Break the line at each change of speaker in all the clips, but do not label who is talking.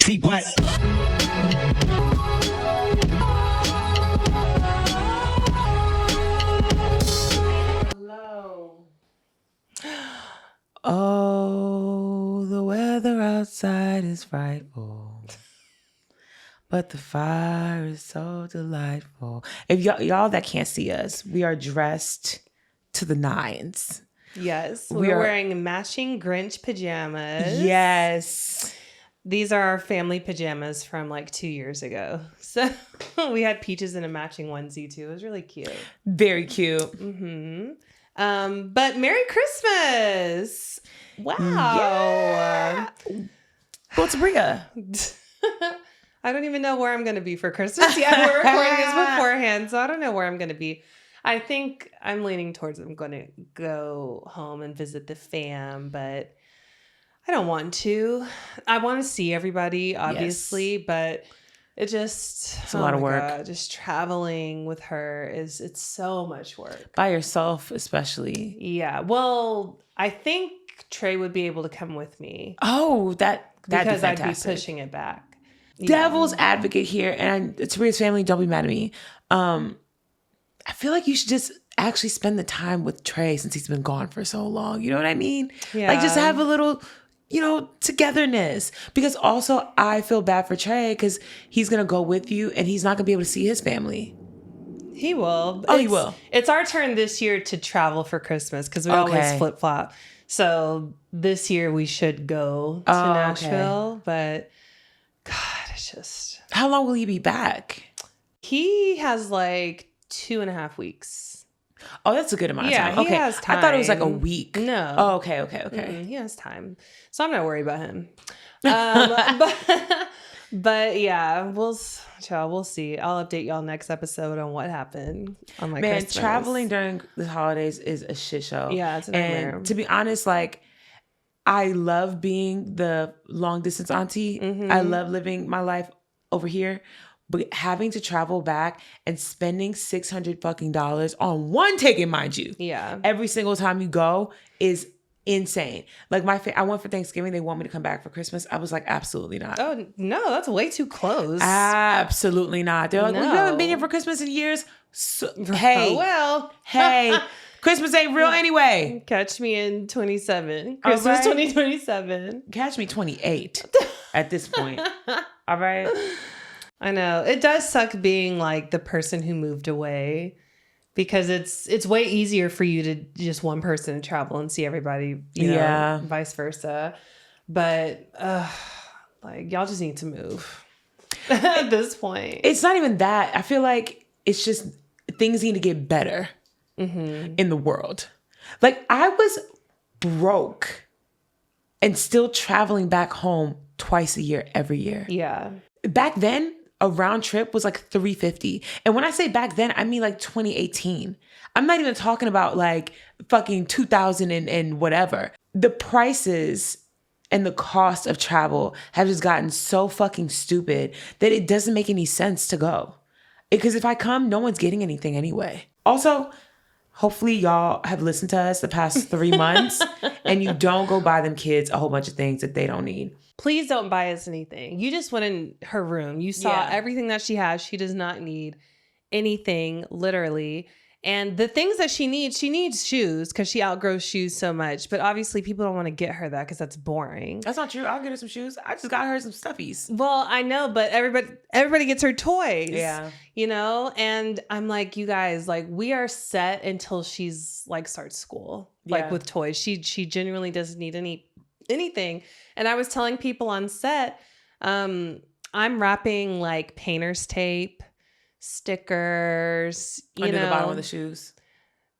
CWatt.
Hello. Oh, the weather outside is frightful, but the fire is so delightful. If y'all that can't see us, we are dressed to the nines.
Yes, we're wearing matching Grinch pajamas.
Yes.
These are our family pajamas from like 2 years ago. So we had Peaches in a matching onesie too. It was really cute.
Very cute.
Mm-hmm. But Merry Christmas. Wow.
Yeah. What's Bria?
I don't even know where I'm going to be for Christmas yet. We're recording this beforehand, so I don't know where I'm going to be. I think I'm leaning towards I'm going to go home and visit the fam, but I don't want to. I want to see everybody, obviously, but it's a
lot of work.
God, just traveling with her it's so much work.
By yourself, especially.
Yeah. Well, I think Trey would be able to come with me.
Oh, that'd
because
be
I'd be
fantastic.
pushing it back.
Devil's advocate here, and Taria's family, don't be mad at me. I feel like you should just actually spend the time with Trey since he's been gone for so long. You know what I mean?
Yeah.
Like just have a little, togetherness. Because also I feel bad for Trey because he's going to go with you and he's not going to be able to see his family.
He will.
Oh, he will.
It's our turn this year to travel for Christmas because we always flip-flop. So this year we should go to Nashville. But God, it's just...
How long will he be back?
He has like 2.5 weeks.
Oh, that's a good amount of time.
Yeah, he has time.
I thought it was like a week.
No.
Oh, okay.
He has time. So I'm not worried about him. But yeah, we'll see. I'll update y'all next episode on what happened on my Christmas.
Traveling during the holidays is a shit show.
Yeah, it's a nightmare.
And to be honest, like, I love being the long distance auntie.
Mm-hmm.
I love living my life over here. But having to travel back and spending $600 fucking on one ticket, mind you.
Yeah.
Every single time you go is insane. Like I went for Thanksgiving. They want me to come back for Christmas. I was like, absolutely not.
Oh, no, that's way too close.
Absolutely not. They're like, well, you haven't been here for Christmas in years. So, hey.
Oh, well.
Hey. Christmas ain't real anyway.
Catch me in 27. Christmas 2027.
Catch me 28 at this point. All right.
I know. It does suck being like the person who moved away because it's way easier for you to just one person to travel and see everybody, you know, vice versa. But like y'all just need to move at this point.
It's not even that. I feel like it's just things need to get better in the world. Like I was broke and still traveling back home twice a year, every year.
Yeah.
Back then, a round trip was like $350. And when I say back then, I mean like 2018. I'm not even talking about like fucking 2000 and whatever. The prices and the cost of travel have just gotten so fucking stupid that it doesn't make any sense to go. Because if I come, no one's getting anything anyway. Also, hopefully y'all have listened to us the past 3 months and you don't go buy them kids a whole bunch of things that they don't need.
Please don't buy us anything. You just went in her room. You saw everything that she has. She does not need anything, literally. And the things that she needs shoes because she outgrows shoes so much. But obviously people don't want to get her that because that's boring.
That's not true. I'll get her some shoes. I just got her some stuffies.
Well, I know, but everybody gets her toys.
Yeah.
You know? And I'm like, you guys, like we are set until she's like starts school. Like with toys. She genuinely doesn't need anything. And I was telling people on set, I'm wrapping like painter's tape, stickers,
Under the bottom of the shoes.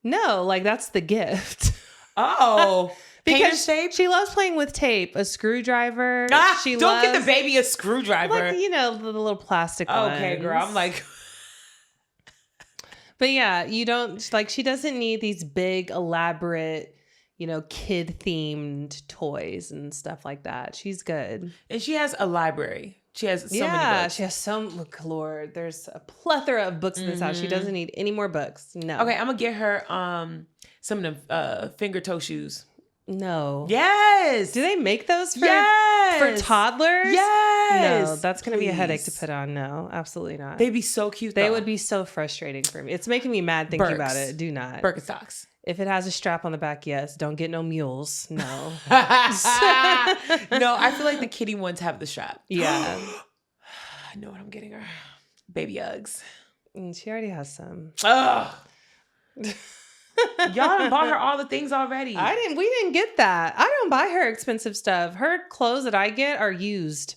No, like that's the gift.
Oh,
because she loves playing with tape, a screwdriver.
Don't get the baby a screwdriver.
Like, the little plastic ones.
Okay, girl. I'm like...
But yeah, you don't, like, she doesn't need these big, elaborate, kid themed toys and stuff like that. She's good.
And she has a library. She has so many books.
She has Lord, there's a plethora of books in this house. She doesn't need any more books. No.
Okay, I'm gonna get her some of the finger toe shoes.
No.
Yes.
Do they make those for toddlers?
Yes.
No, that's going to be a headache to put on. No, absolutely not.
They'd be so cute,
They would be so frustrating for me. It's making me mad thinking about it. Do not.
Birkenstocks.
If it has a strap on the back, yes. Don't get no mules. No.
No, I feel like the kitty ones have the strap.
Yeah.
I know what I'm getting her. Baby Uggs.
She already has some.
Ugh. Y'all done bought her all the things already.
We didn't get that. I don't buy her expensive stuff. Her clothes that I get are used.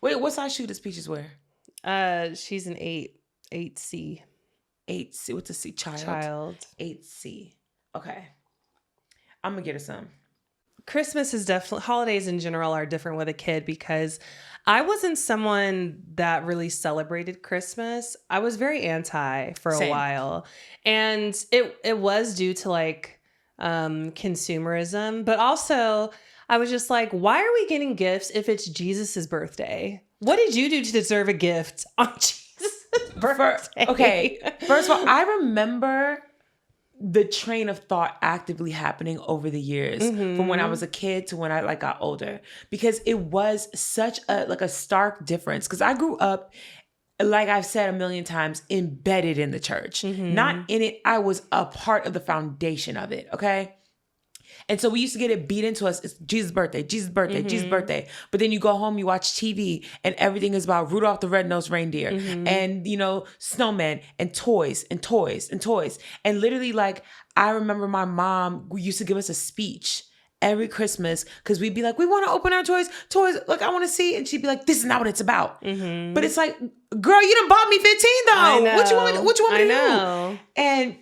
Wait, what size shoe does Peaches wear?
She's an 8C.
8C. What's a C?
Child.
8C. Okay. I'm gonna get her some.
Christmas is definitely, holidays in general are different with a kid because I wasn't someone that really celebrated Christmas. I was very anti for a while. And it was due to like consumerism, but also I was just like, why are we getting gifts if it's Jesus's birthday? What did you do to deserve a gift on Jesus' birthday?
Okay. First of all, I remember the train of thought actively happening over the years from when I was a kid to when I like got older, because it was such a stark difference. Because I grew up, like I've said a million times, embedded in the church, not in it. I was a part of the foundation of it. Okay. And so we used to get it beat into us. It's Jesus' birthday, Jesus' birthday, Jesus' birthday. But then you go home, you watch TV, and everything is about Rudolph the Red-Nosed Reindeer and, snowmen and toys and toys and toys. And literally, like, I remember my mom used to give us a speech every Christmas because we'd be like, we want to open our toys. Look, I want to see. And she'd be like, this is not what it's about. But it's like, girl, you done bought me 15 though. What you want me to do? And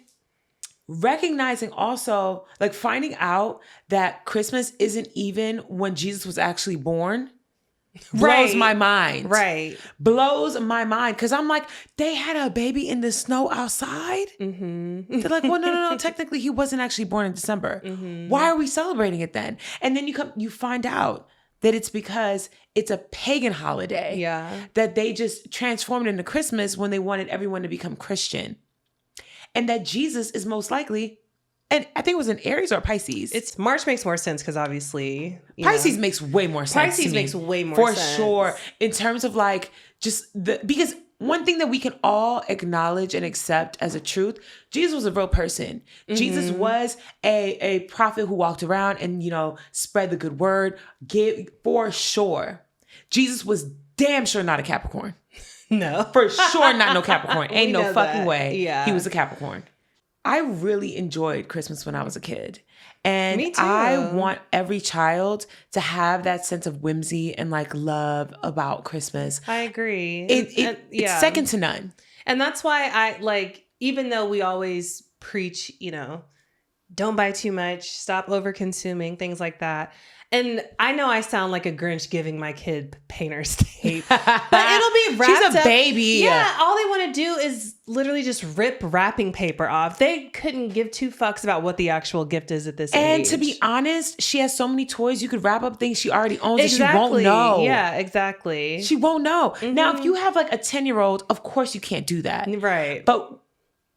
recognizing also, like, finding out that Christmas isn't even when Jesus was actually born blows my mind.
Right.
Blows my mind. Because I'm like, they had a baby in the snow outside? They're like, well, no. Technically, he wasn't actually born in December. Why are we celebrating it then? And then you find out that it's because it's a pagan holiday.
Yeah.
That they just transformed into Christmas when they wanted everyone to become Christian. And that Jesus is most likely, and I think it was an Aries or Pisces.
It's March makes more sense because obviously
Pisces makes way more sense.
Pisces makes way more
for
sense.
For sure. In terms of like because one thing that we can all acknowledge and accept as a truth, Jesus was a real person. Jesus was a prophet who walked around and, spread the good word, for sure. Jesus was damn sure not a Capricorn.
No.
For sure not no Capricorn. Ain't no fucking way
yeah.
he was a Capricorn. I really enjoyed Christmas when I was a kid. And
Me too.
I want every child to have that sense of whimsy and like love about Christmas.
I agree.
It's second to none.
And that's why I like, even though we always preach, don't buy too much, stop over consuming, things like that. And I know I sound like a Grinch giving my kid painter's tape, but it'll be wrapped up.
She's a baby.
Yeah, all they want to do is literally just rip wrapping paper off. They couldn't give two fucks about what the actual gift is at this age.
And to be honest, she has so many toys. You could wrap up things she already owns and she won't know.
Yeah, exactly.
She won't know. Now, if you have like a 10-year-old, of course you can't do that.
Right.
But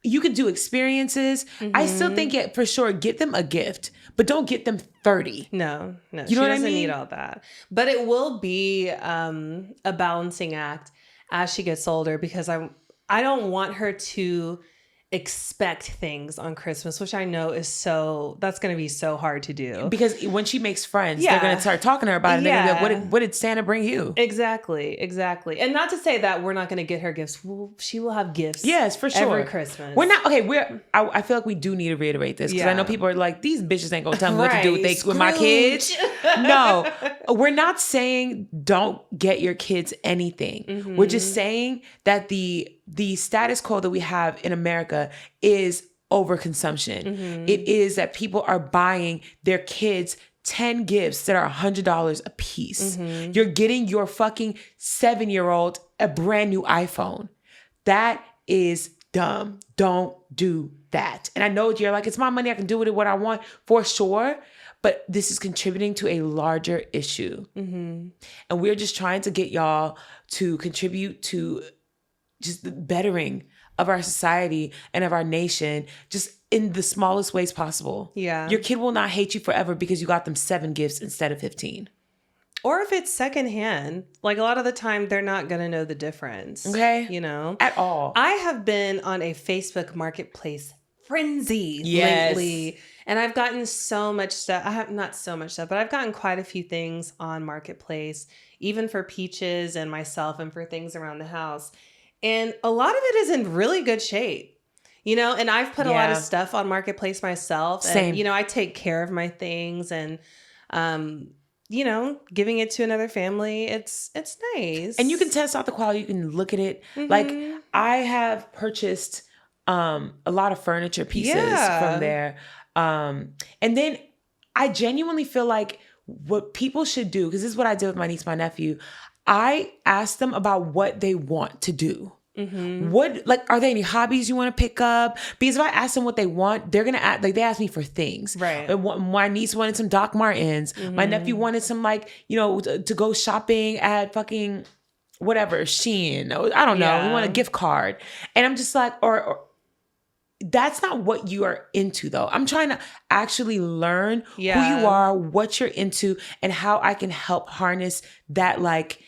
you could do experiences. I still think for sure, get them a gift, but don't get them 30.
No.
You know
she
what I
doesn't
mean?
need all that. But it will be a balancing act as she gets older because I don't want her to expect things on Christmas, which I know is that's going to be so hard to do.
Because when she makes friends, they're going to start talking to her about it. And they're going to be like, what did Santa bring you?
Exactly. And not to say that we're not going to get her gifts. She will have gifts.
Yes, for sure.
Every Christmas.
We're not, okay, I feel like we do need to reiterate this because I know people are like, these bitches ain't going to tell me what to do with my kids. No, we're not saying don't get your kids anything. We're just saying that the status quo that we have in America is overconsumption. It is that people are buying their kids 10 gifts that are $100 a piece. You're getting your fucking 7-year-old a brand new iPhone. That is dumb. Don't do that. And I know you're like, it's my money. I can do with it what I want, for sure. But this is contributing to a larger issue. And we're just trying to get y'all to contribute to just the bettering of our society and of our nation, just in the smallest ways possible.
Yeah.
Your kid will not hate you forever because you got them 7 gifts instead of 15.
Or if it's secondhand, like a lot of the time, they're not going to know the difference.
Okay.
You know?
At all.
I have been on a Facebook marketplace frenzy
Yes.
lately. And I've gotten so much stuff. I have not so much stuff, but I've gotten quite a few things on Marketplace, even for Peaches and myself and for things around the house. And a lot of it is in really good shape. You know, and I've put a lot of stuff on Marketplace myself. And,
Same.
you know, I take care of my things and, you know, giving it to another family, it's nice.
And you can test out the quality. You can look at it. Like, I have purchased a lot of furniture pieces from there. And then I genuinely feel like what people should do, because this is what I did with my niece, my nephew, I asked them about what they want to do. What, like, are there any hobbies you want to pick up? Because if I ask them what they want, they're gonna ask, like, they ask me for things.
Right.
My niece wanted some Doc Martens. My nephew wanted some, like, you know, to go shopping at fucking whatever, Shein. I don't know. We want a gift card, and I'm just like, or that's not what you are into, though. I'm trying to actually learn who you are, what you're into, and how I can help harness that, like,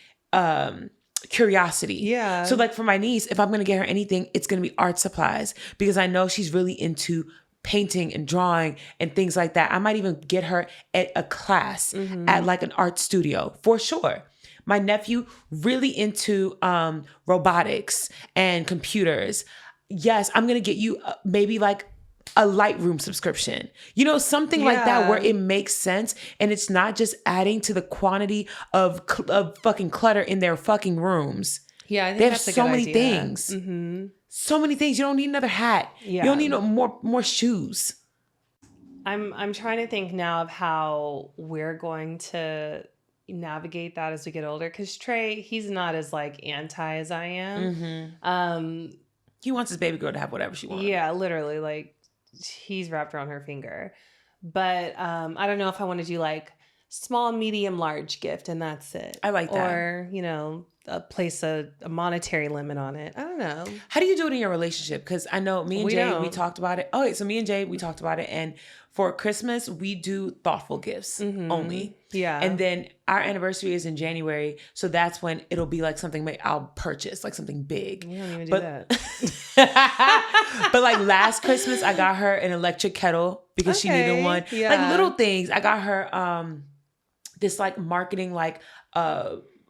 curiosity.
Yeah.
So, like, for my niece, if I'm going to get her anything, it's going to be art supplies, because I know she's really into painting and drawing and things like that. I might even get her at a class at, like, an art studio for sure. My nephew, really into robotics and computers. Yes, I'm going to get you maybe like a Lightroom subscription, you know, something like that, where it makes sense. And it's not just adding to the quantity of fucking clutter in their fucking rooms.
Yeah, I think
they have
that's a
so
good
many
idea.
things. So many things. You don't need another hat. You don't need more shoes.
I'm trying to think now of how we're going to navigate that as we get older. Because Trey, he's not as, like, anti as I am.
He wants his baby girl to have whatever she wants.
Yeah, literally, like, he's wrapped around her finger. But I don't know if I want to do, like, small, medium, large gift, and that's it.
I like that.
Or, you know, place a monetary limit on it. I don't know.
How do you do it in your relationship? Because I know me and Jay, we talked about it. Okay, so me and Jay, we talked about it. And for Christmas, we do thoughtful gifts only. Yeah. And then our anniversary is in January. So that's when it'll be like something I'll purchase, like something big.
We don't even do that.
But like last Christmas, I got her an electric kettle because she needed one. Yeah. Like little things. I got her this like marketing, like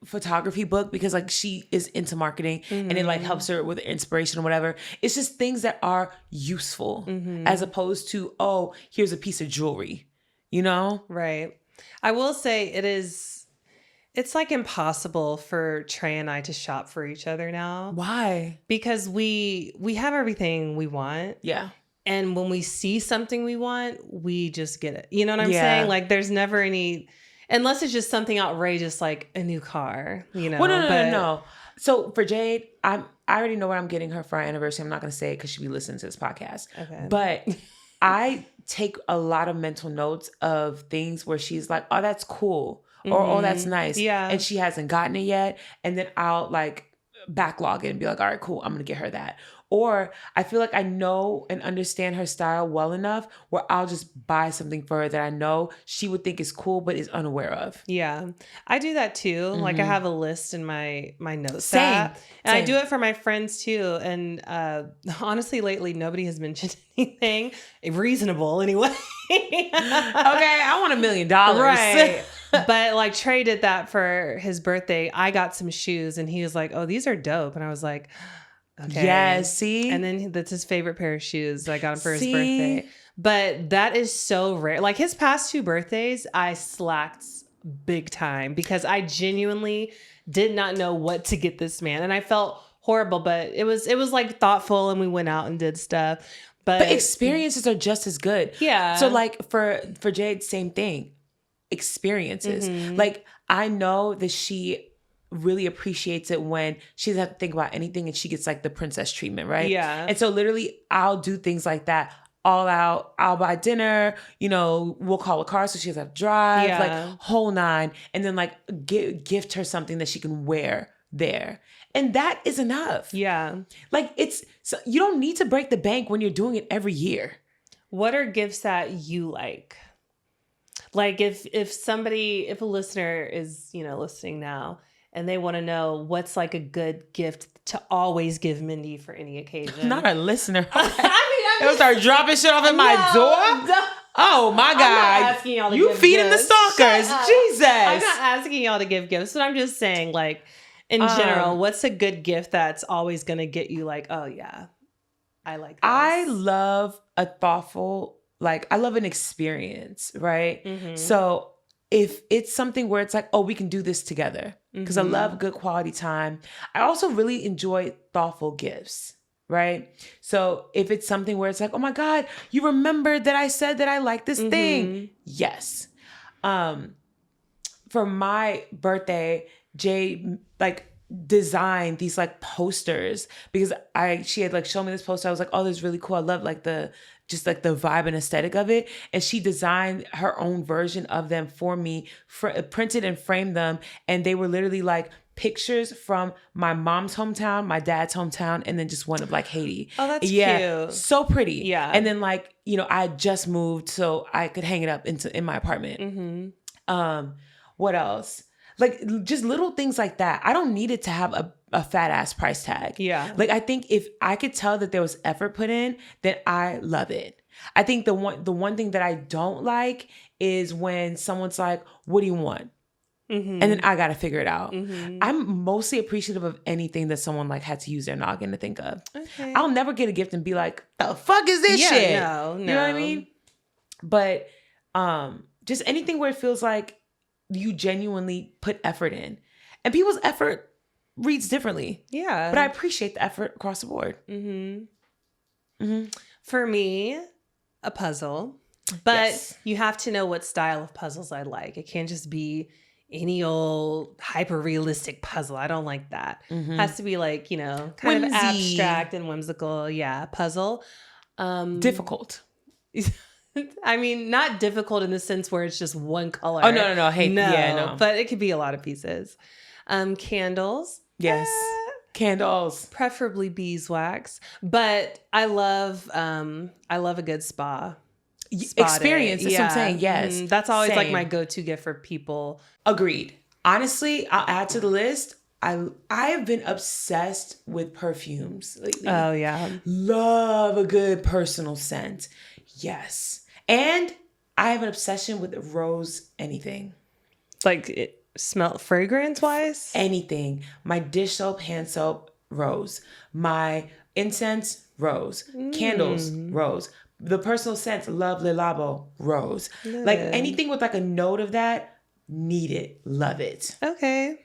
photography book, because like she is into marketing and it like helps her with inspiration or whatever. It's just things that are useful as opposed to, oh, here's a piece of jewelry, you know?
Right. I will say it's like impossible for Trey and I to shop for each other now.
Why?
Because we have everything we want.
Yeah. And
when we see something we want, we just get it. You know what I'm saying? Like there's never any, unless it's just something outrageous like a new car, you know.
Well, no. So for Jade, I already know what I'm getting her for our anniversary. I'm not going to say it because she'll be listening to this podcast. Okay. But I take a lot of mental notes of things where she's like, oh, that's cool. Or, oh, that's nice. Yeah. And she hasn't gotten it yet. And then I'll like backlog it and be like, all right, cool. I'm going to get her that. Or I feel like I know and understand her style well enough where I'll just buy something for her that I know she would think is cool, but is unaware of.
Yeah. I do that too. Like I have a list in my notes app. And I do it for my friends too. And honestly, lately, nobody has mentioned anything reasonable anyway.
Okay, I want $1 million.
Right. But like Trey did that for his birthday. I got some shoes and he was like, oh, these are dope. And I was like, okay.
Yes, see?
And then that's his favorite pair of shoes. I got him for his birthday. But that is so rare. Like his past 2 birthdays, I slacked big time because I genuinely did not know what to get this man. And I felt horrible, but it was like thoughtful and we went out and did stuff. But
experiences are just as good. Yeah. So like for Jade, same thing. Experiences. Like I know that she really appreciates it when she doesn't have to think about anything and she gets like the princess treatment, right? Yeah. And so literally I'll do things like that all out. I'll buy dinner, you know, we'll call a car so she doesn't have to drive, like whole 9. And then like gift her something that she can wear there. And that is enough.
Yeah.
Like you don't need to break the bank when you're doing it every year.
What are gifts that you like? Like if a listener is, listening now and they want to know what's like a good gift to always give Mindy for any occasion.
Not a listener.
I
They'll start dropping shit off at my door. Oh my God.
I'm not asking y'all to
you
give
feeding
gifts.
the stalkers. Jesus.
I'm not asking y'all to give gifts, but I'm just saying, like, in general, what's a good gift that's always going to get you like, oh yeah, I like this.
I love a thoughtful, I love an experience, right?
Mm-hmm.
So if it's something where it's like, oh, we can do this together, because I love good quality time. I also really enjoy thoughtful gifts, right? So if it's something where it's like, oh my God, you remembered that I said that I like this thing. Yes. For my birthday, Jay designed these posters, because she had shown me this poster. I was like, oh, this is really cool. I love the vibe and aesthetic of it. And she designed her own version of them for me, printed and framed them. And they were literally pictures from my mom's hometown, my dad's hometown, and then just one of Haiti.
Oh, that's cute.
So pretty.
Yeah.
And then I had just moved, so I could hang it up in my apartment. What else? Just little things like that. I don't need it to have a fat ass price tag.
Yeah.
I think if I could tell that there was effort put in, then I love it. I think the one thing that I don't like is when someone's like, what do you want? And then I got to figure it out. I'm mostly appreciative of anything that someone had to use their noggin to think of. Okay. I'll never get a gift and be like, the fuck is this shit?
No.
You know what I mean? But just anything where it feels like you genuinely put effort in. And people's effort reads differently.
Yeah.
But I appreciate the effort across the board.
For me, a puzzle. But you have to know what style of puzzles I like. It can't just be any old hyper-realistic puzzle. I don't like that. It has to be kind of abstract and whimsical. Yeah, puzzle.
Difficult.
I mean, not difficult in the sense where it's just one color.
Oh, no. Hey, no.
But it could be a lot of pieces. Candles.
Yes. Candles.
Preferably beeswax. But I love a good spa
experience. That's what I'm saying. Yes.
That's always my go-to gift for people.
Agreed. Honestly, I'll add to the list. I have been obsessed with perfumes lately.
Oh, yeah.
Love a good personal scent. Yes. And I have an obsession with rose anything.
It smell fragrance-wise?
Anything. My dish soap, hand soap, rose. My incense, rose. Candles, rose. The personal scent, love Le Labo, rose.
Good.
Anything with a note of that, need it. Love it.
Okay.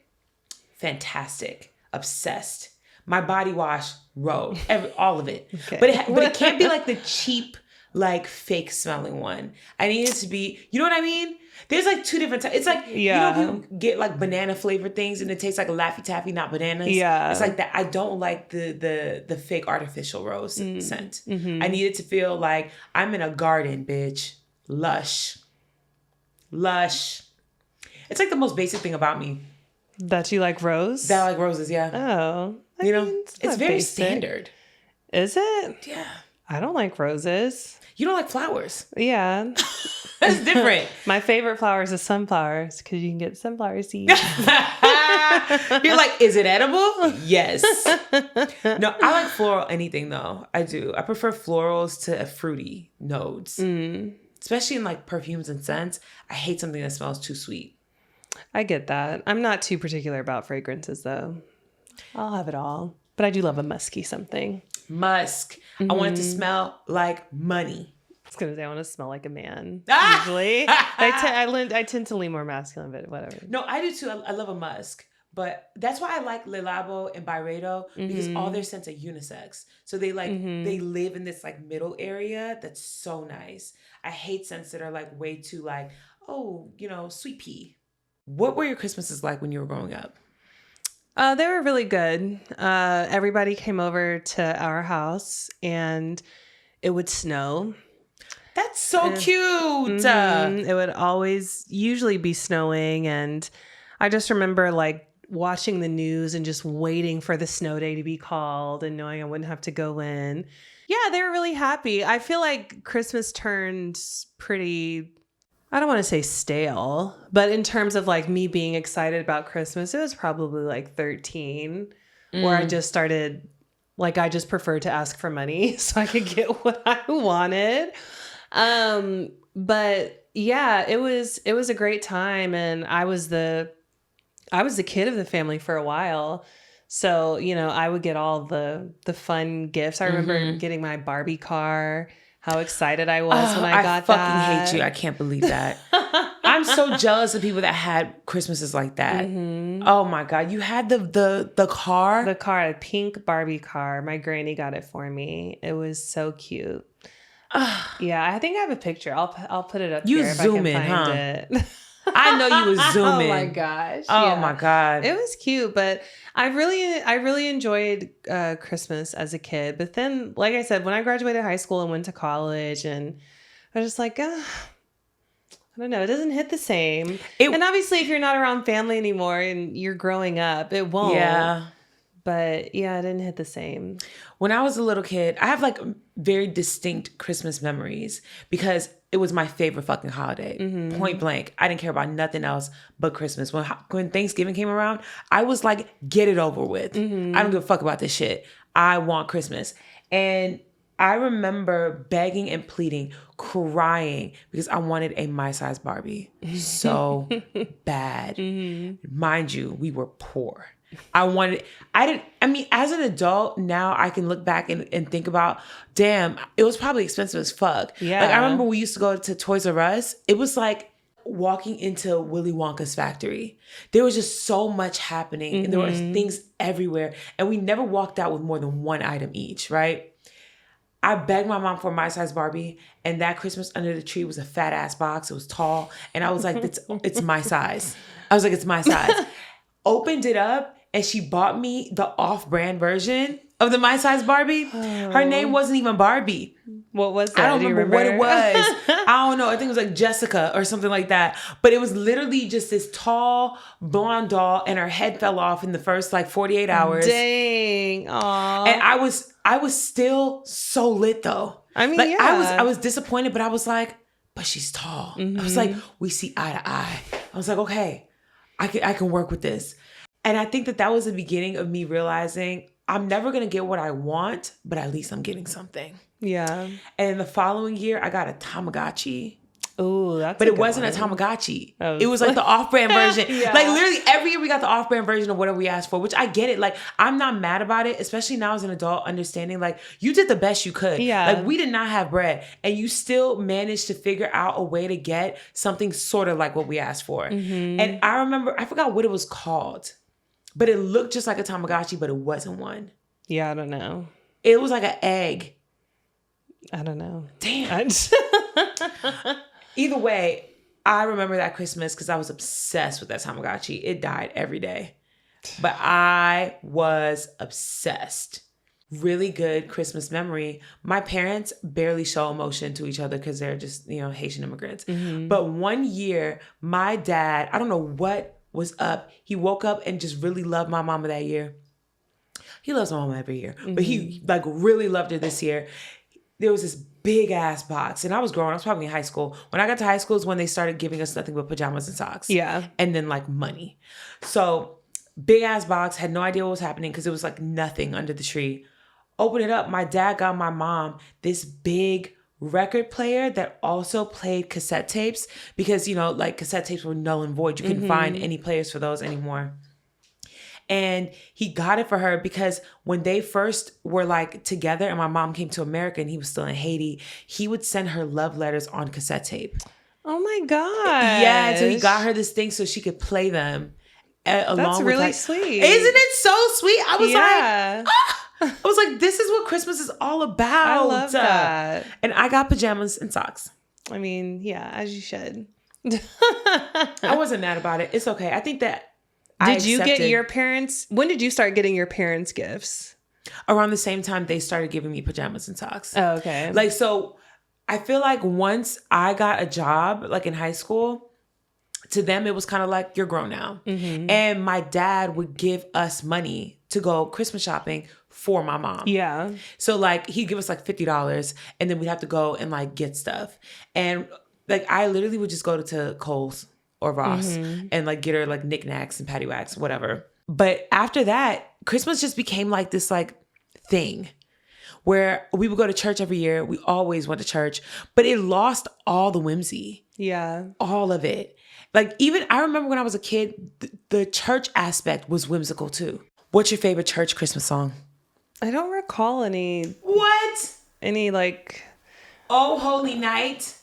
Fantastic. Obsessed. My body wash, rose. all of it. Okay. But it can't be the cheap, fake smelling one. I need it to be, you know what I mean? There's two different types. It's people get banana flavored things and it tastes like a Laffy Taffy, not bananas. Yeah. It's that. I don't like the fake artificial rose scent. I need it to feel like I'm in a garden, bitch. Lush. It's the most basic thing about me.
That you like rose?
That I like roses, yeah.
Oh.
It's very
basic.
standard.
Is it?
Yeah.
I don't like roses.
You don't like flowers?
Yeah.
That's different.
My favorite flowers is sunflowers because you can get sunflower seeds.
You're like, is it edible? Yes. No, I like floral anything though. I do. I prefer florals to fruity notes. Especially in perfumes and scents. I hate something that smells too sweet.
I get that. I'm not too particular about fragrances though. I'll have it all. But I do love a musky something.
Musk. I want it to smell like money.
I was going to say, I want to smell like a man, usually. I tend to lean more masculine, but whatever.
No, I do too. I love a musk. But that's why I like Le Labo and Byredo, because all their scents are unisex. So they they live in this middle area that's so nice. I hate scents that are way too sweet pea. What were your Christmases like when you were growing up?
They were really good. Everybody came over to our house and it would snow.
That's so cute.
It would usually be snowing. And I just remember watching the news and just waiting for the snow day to be called and knowing I wouldn't have to go in. Yeah, they were really happy. I feel like Christmas turned pretty, I don't want to say stale, but in terms of like me being excited about Christmas, it was probably like 13 where I just started, like, I just preferred to ask for money so I could get what I wanted. But yeah, it was a great time. And I was the kid of the family for a while. So, you know, I would get all the fun gifts. I remember getting my Barbie car. How excited I was when I got that.
I fucking hate you. I can't believe that. I'm so jealous of people that had Christmases like that. Oh my God. You had the car?
The car, a pink Barbie car. My granny got it for me. It was so cute. Yeah, I think I have a picture. I'll put it up
you
here if
zoom
I can
in,
find
huh?
it.
I know you was zooming.
Oh my gosh.
Oh
yeah.
my God.
It was cute, but I really enjoyed Christmas as a kid. But then, like I said, when I graduated high school and went to college, and I was just like, I don't know, it doesn't hit the same. And obviously, if you're not around family anymore and you're growing up, it won't.
Yeah.
But yeah, it didn't hit the same.
When I was a little kid, I have like very distinct Christmas memories because it was my favorite fucking holiday. Point blank. I didn't care about nothing else but Christmas. When Thanksgiving came around, I was like, get it over with. I don't give a fuck about this shit. I want Christmas. And I remember begging and pleading, crying because I wanted a my-size Barbie so bad. Mind you, we were poor. As an adult, now I can look back and think about, damn, it was probably expensive as fuck.
Yeah.
Like I remember we used to go to Toys R Us. It was like walking into Willy Wonka's factory. There was just so much happening and there were things everywhere. And we never walked out with more than one item each, right? I begged my mom for my size Barbie, and that Christmas under the tree was a fat ass box. It was tall. And I was like, it's my size. I was like, it's my size. Opened it up, and she bought me the off-brand version of the My Size Barbie. Her name wasn't even Barbie.
What was that?
I don't remember what it was. I don't know. I think it was like Jessica or something like that. But it was literally just this tall blonde doll, and her head fell off in the first like 48 hours.
Dang. Aww.
And I was still so lit though.
I mean,
like,
yeah.
I was disappointed, but I was like, but she's tall. I was like, we see eye to eye. I was like, okay, I can work with this. And I think that was the beginning of me realizing I'm never going to get what I want, but at least I'm getting something.
Yeah.
And the following year, I got a Tamagotchi.
Oh, that's
But it wasn't a Tamagotchi.
Oh.
It was like the off-brand version.
Yeah.
Like literally every year we got the off-brand version of whatever we asked for, which I get it. Like I'm not mad about it, especially now as an adult, understanding like you did the best you could.
Yeah.
Like we did not have bread and you still managed to figure out a way to get something sort of like what we asked for. And I remember, I forgot what it was called, but it looked just like a Tamagotchi, but it wasn't one.
Yeah, I don't know.
It was like an egg.
I don't know.
Damn. Either way, I remember that Christmas because I was obsessed with that Tamagotchi. It died every day. But I was obsessed. Really good Christmas memory. My parents barely show emotion to each other because they're just, Haitian immigrants. But one year, my dad, I don't know what was up. He woke up and just really loved my mama that year. He loves my mama every year. But he like really loved her this year. There was this big ass box, and I was growing. I was probably in high school. When I got to high school is when they started giving us nothing but pajamas and socks.
Yeah.
And then like money. So big ass box, had no idea what was happening because it was like nothing under the tree. Open it up. My dad got my mom this big record player that also played cassette tapes because, like cassette tapes were null and void. You couldn't find any players for those anymore. And he got it for her because when they first were like together and my mom came to America and he was still in Haiti, he would send her love letters on cassette tape.
Oh my God.
Yeah. So he got her this thing so she could play them.
That's really sweet.
Isn't it so sweet? I was
like,
I was like, this is what Christmas is all about.
I love that.
And I got pajamas and socks.
I mean, yeah, as you should.
I wasn't mad about it. It's okay. I think that
Did you get your parents? When did you start getting your parents gifts?
Around the same time they started giving me pajamas and socks.
Oh, okay.
Like, so I feel like once I got a job, like in high school, to them, it was kind of like, you're grown now.
Mm-hmm.
And my dad would give us money to go Christmas shopping for my mom.
Yeah.
So like he'd give us like $50 and then we'd have to go and like get stuff. And like I literally would just go to Kohl's or Ross and like get her like knickknacks and paddywhacks, whatever. But after that, Christmas just became like this like thing where we would go to church every year. We always went to church, but it lost all the whimsy.
Yeah.
All of it. Like even I remember when I was a kid, the church aspect was whimsical too. What's your favorite church Christmas song?
I don't recall any like
Oh Holy Night,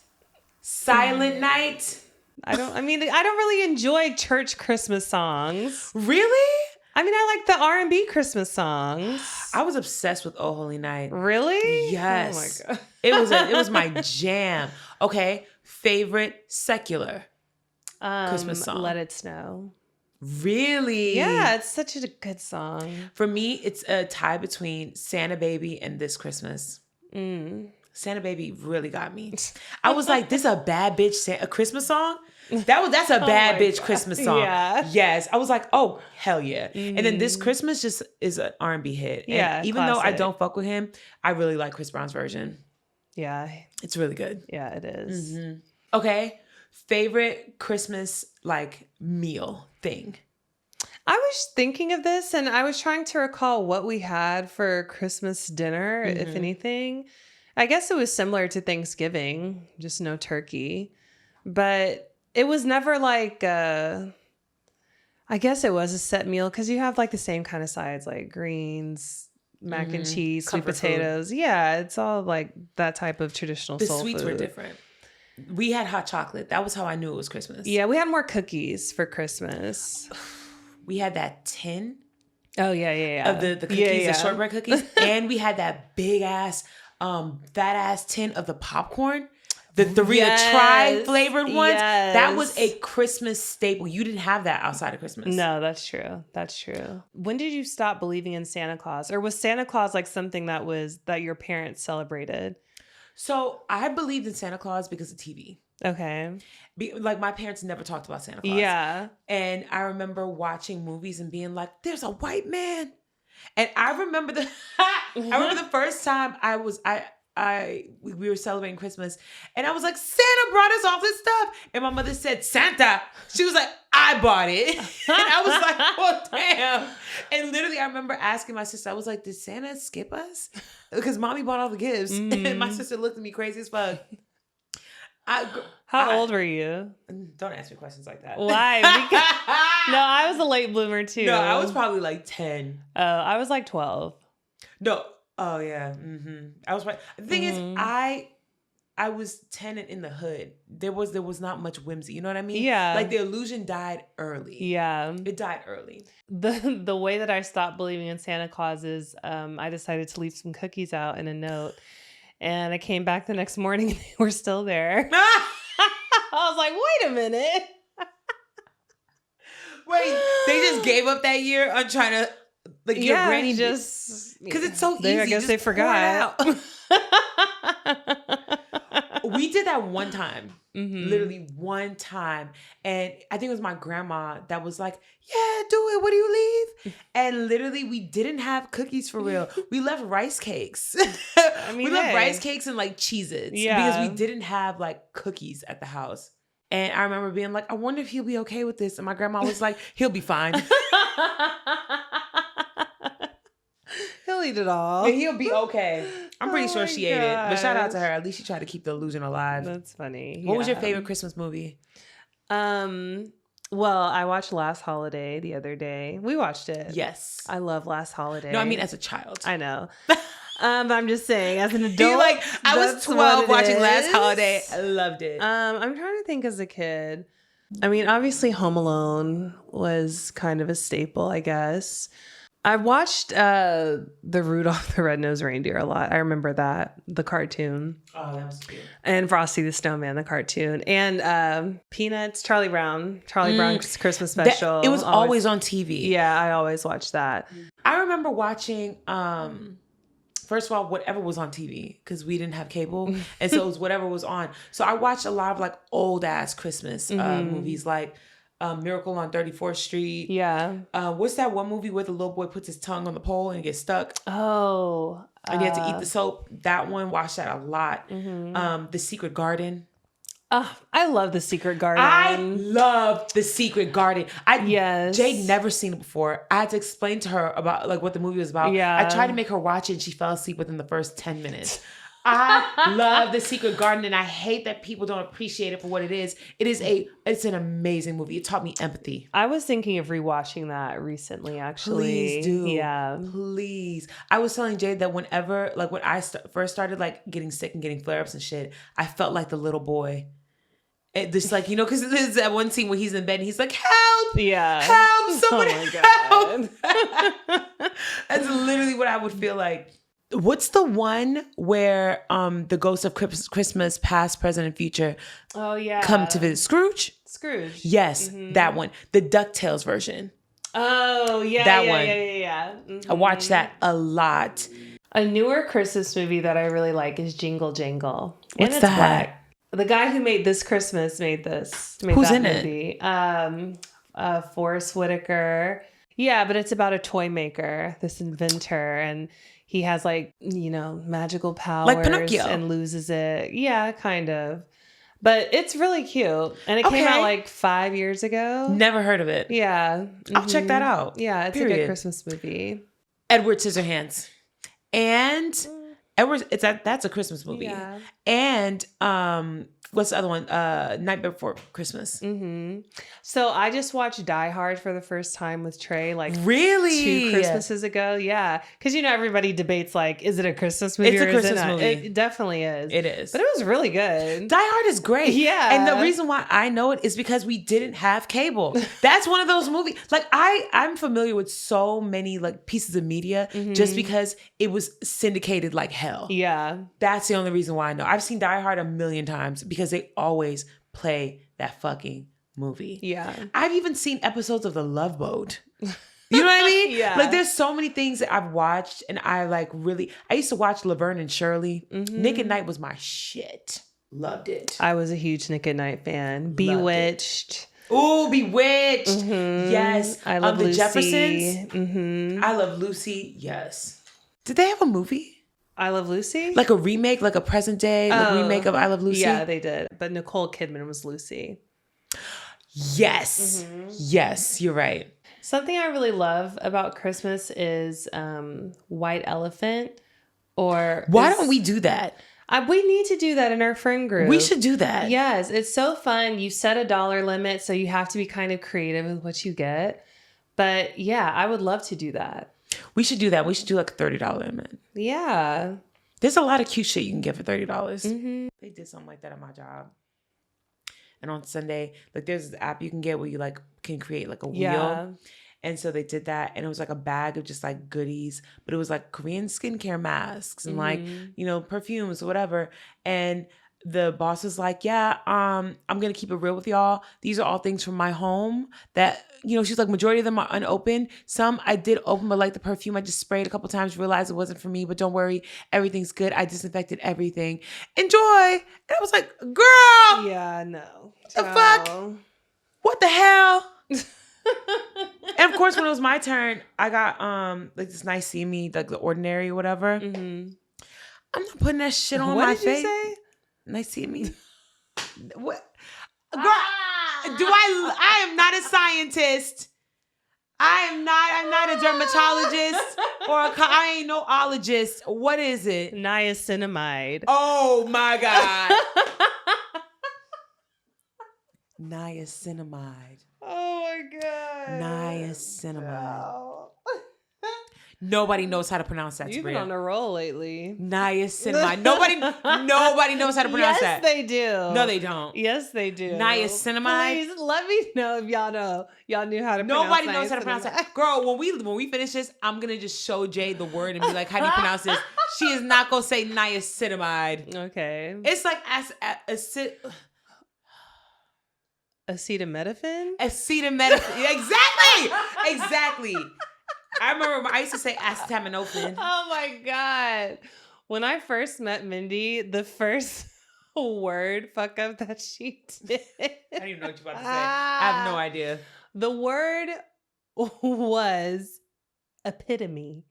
Silent Night.
I don't really enjoy church Christmas songs.
Really?
I mean, I like the R&B Christmas songs.
I was obsessed with Oh Holy Night.
Really?
Yes.
Oh my God.
It was my jam. Okay. Favorite secular Christmas song?
Let It Snow.
Really?
Yeah, it's such a good song.
For me, it's a tie between Santa Baby and This Christmas. Santa Baby really got me. I was like, this is a bad bitch a Christmas song? That's a bad bitch
God.
Christmas song.
Yeah.
Yes. I was like, oh, hell yeah. And then This Christmas just is an R&B hit. And
Yeah,
even though I
classic.
don't fuck with him, I really like Chris Brown's version.
Yeah.
It's really good.
Yeah, it is.
Okay. Favorite Christmas like meal thing?
I was thinking of this and I was trying to recall what we had for Christmas dinner, if anything. I guess it was similar to Thanksgiving, just no turkey. But it was never like, I guess it was a set meal because you have like the same kind of sides, like greens, mac and cheese, sweet
Comfort food.
potatoes. Yeah, it's all like that type of traditional
The
soul
sweets
food.
were different. We had hot chocolate. That was how I knew it was Christmas.
Yeah, we had more cookies for Christmas.
We had that tin
Oh, yeah.
of the cookies, the shortbread cookies. And we had that big ass, fat ass tin of the popcorn. The tri-flavored ones.
Yes.
That was a Christmas staple. You didn't have that outside of Christmas.
No, that's true. That's true. When did you stop believing in Santa Claus? Or was Santa Claus like something that your parents celebrated?
So I believed in Santa Claus because of TV.
Okay.
Like my parents never talked about Santa Claus.
Yeah.
And I remember watching movies and being like, there's a white man. And I remember the first time we were celebrating Christmas and I was like, Santa brought us all this stuff. And my mother said, Santa. She was like, I bought it. And I was like, oh, damn. And literally, I remember asking my sister, I was like, did Santa skip us? Because mommy bought all the gifts. And my sister looked at me crazy as fuck.
How old were you?
Don't ask me questions like that.
Why? No, I was a late bloomer too.
No, I was probably like 10.
Oh, I was like 12.
No. Oh, yeah. I was right. The thing is, I was 10 and in the hood. There was not much whimsy. You know what I mean?
Yeah.
Like the illusion died early.
Yeah.
It died early.
The way that I stopped believing in Santa Claus is I decided to leave some cookies out in a note. And I came back the next morning and they were still there. I was like, wait a minute.
Wait, they just gave up that year on trying to, like, your granny just, because it's so easy.
I guess
just
they forgot.
pour it out. We did that one time, literally one time. And I think it was my grandma that was like, yeah, do it. What do you leave? And literally we didn't have cookies for real. We left rice cakes. We left rice cakes and like Cheez-Its because we didn't have like cookies at the house. And I remember being like, I wonder if he'll be okay with this. And my grandma was like, he'll be fine.
He'll eat it all.
And he'll be okay. I'm pretty sure she ate it. But shout out to her. At least she tried to keep the illusion alive.
That's funny.
What was your favorite Christmas movie?
Well, I watched Last Holiday the other day. We watched it.
Yes.
I love Last Holiday.
No, I mean as a child.
I know. But I'm just saying, as an adult,
like, I was 12 watching Last Holiday. I loved it.
I'm trying to think as a kid. I mean, obviously Home Alone was kind of a staple, I guess. I watched the Rudolph the Red-Nosed Reindeer a lot. I remember that, the cartoon.
Oh, that was cute.
And Frosty the Snowman, the cartoon. And Peanuts, Charlie Brown's Christmas special.
It was always on TV.
Yeah, I always watched that.
I remember watching First of all, whatever was on TV, because we didn't have cable. And so it was whatever was on. So I watched a lot of like old ass Christmas movies, like Miracle on 34th Street.
Yeah.
What's that one movie where the little boy puts his tongue on the pole and gets stuck?
Oh.
And he had to eat the soap. That one, watched that a lot. The Secret Garden.
I love The Secret Garden.
I love The Secret Garden.
Yes.
Jade never seen it before. I had to explain to her about like what the movie was about.
Yeah.
I tried to make her watch it and she fell asleep within the first 10 minutes. I love The Secret Garden and I hate that people don't appreciate it for what it is. It's an amazing movie. It taught me empathy.
I was thinking of rewatching that recently, actually.
Please do.
Yeah.
Please. I was telling Jade that whenever, like when I first started like getting sick and getting flare-ups and shit, I felt like the little boy. Just like, you know, because there's that one scene where he's in bed and he's like, help!
Yeah.
Help! Someone
Oh my
help! That's literally what I would feel like. What's the one where the ghosts of Christmas, past, present, and future come to visit? Scrooge?
Scrooge.
Yes, that one. The DuckTales version.
Oh, yeah.
That one.
Yeah.
I watched that a lot.
A newer Christmas movie that I really like is Jingle Jangle.
What's
and it's
that?
Black. The guy who made This Christmas made
Who's
that
in
movie. Forrest Whitaker. Yeah, but it's about a toy maker, this inventor, and he has like, you know, magical powers.
Like Pinocchio.
And loses it. Yeah, kind of. But it's really cute. And it came out like 5 years ago.
Never heard of it.
Yeah.
I'll check that out.
Yeah, it's a good Christmas movie.
Edward Scissorhands. And that's a Christmas movie.
Yeah.
And what's the other one? Night Before Christmas.
So I just watched Die Hard for the first time with Trey, like
really
2 Christmases ago. Yeah, because you know everybody debates like, is it a Christmas movie?
It's
or
a Christmas
is it not?
movie.
It definitely is.
It is,
but it was really good.
Die Hard is great.
Yeah,
and the reason why I know it is because we didn't have cable. That's one of those movies. Like I'm familiar with so many like pieces of media just because it was syndicated like hell.
Yeah,
that's the only reason why I know. I've seen Die Hard 1,000,000 times because they always play that fucking movie.
Yeah.
I've even seen episodes of The Love Boat. You know what I mean?
Yeah.
Like there's so many things that I've watched and I like really, I used to watch Laverne and Shirley. Nick at Night was my shit. Loved it.
I was a huge Nick at Night fan. Bewitched.
Oh, Bewitched. Yes.
I love
the
Lucy.
Jeffersons. I Love Lucy. Yes. Did they have a movie?
I Love Lucy?
Like a remake, like a present day remake of I Love Lucy?
Yeah, they did. But Nicole Kidman was Lucy.
Yes. Yes, you're right.
Something I really love about Christmas is White Elephant. Why
don't we do that?
We need to do that in our friend group.
We should do that.
Yes, it's so fun. You set a dollar limit, so you have to be kind of creative with what you get. But yeah, I would love to do that.
We should do that. We should do like a $30 limit.
Yeah.
There's a lot of cute shit you can get for $30. They did something like that at my job. And on Sunday, like there's this app you can get where you like can create like a wheel.
Yeah.
And so they did that and it was like a bag of just like goodies, but it was like Korean skincare masks and like, you know, perfumes or whatever. And the boss was like, yeah, I'm going to keep it real with y'all. These are all things from my home that, you know, she's like, majority of them are unopened. Some I did open, but like the perfume, I just sprayed a couple times, realized it wasn't for me, but don't worry. Everything's good. I disinfected everything. Enjoy. And I was like, girl.
Yeah, no.
The fuck? What the hell? And of course, when it was my turn, I got like this nice see me, like the ordinary or whatever. I'm not putting that shit on my face. What did you say? Nice seeing me. What? Girl, I am not a scientist. I'm not a dermatologist I ain't no ologist. What is it?
Niacinamide.
Oh my God. Niacinamide.
Oh my God.
Niacinamide.
Oh.
Nobody knows how to pronounce that.
You've been on a roll lately.
Niacinamide. Nobody knows how to pronounce that.
Yes, they do.
No, they don't.
Yes, they do.
Niacinamide.
Please let me know if y'all know. Y'all knew how to pronounce it.
Nobody knows how to pronounce that. Girl, when we finish this, I'm going to just show Jade the word and be like, how do you pronounce this? She is not going to say niacinamide.
Okay.
It's like
acetaminophen?
Acetaminophen. Exactly. I remember I used to say acetaminophen.
Oh my God. When I first met Mindy, the first word fuck up that she did.
I don't even know what you're about to say. I have no idea.
The word was epitome.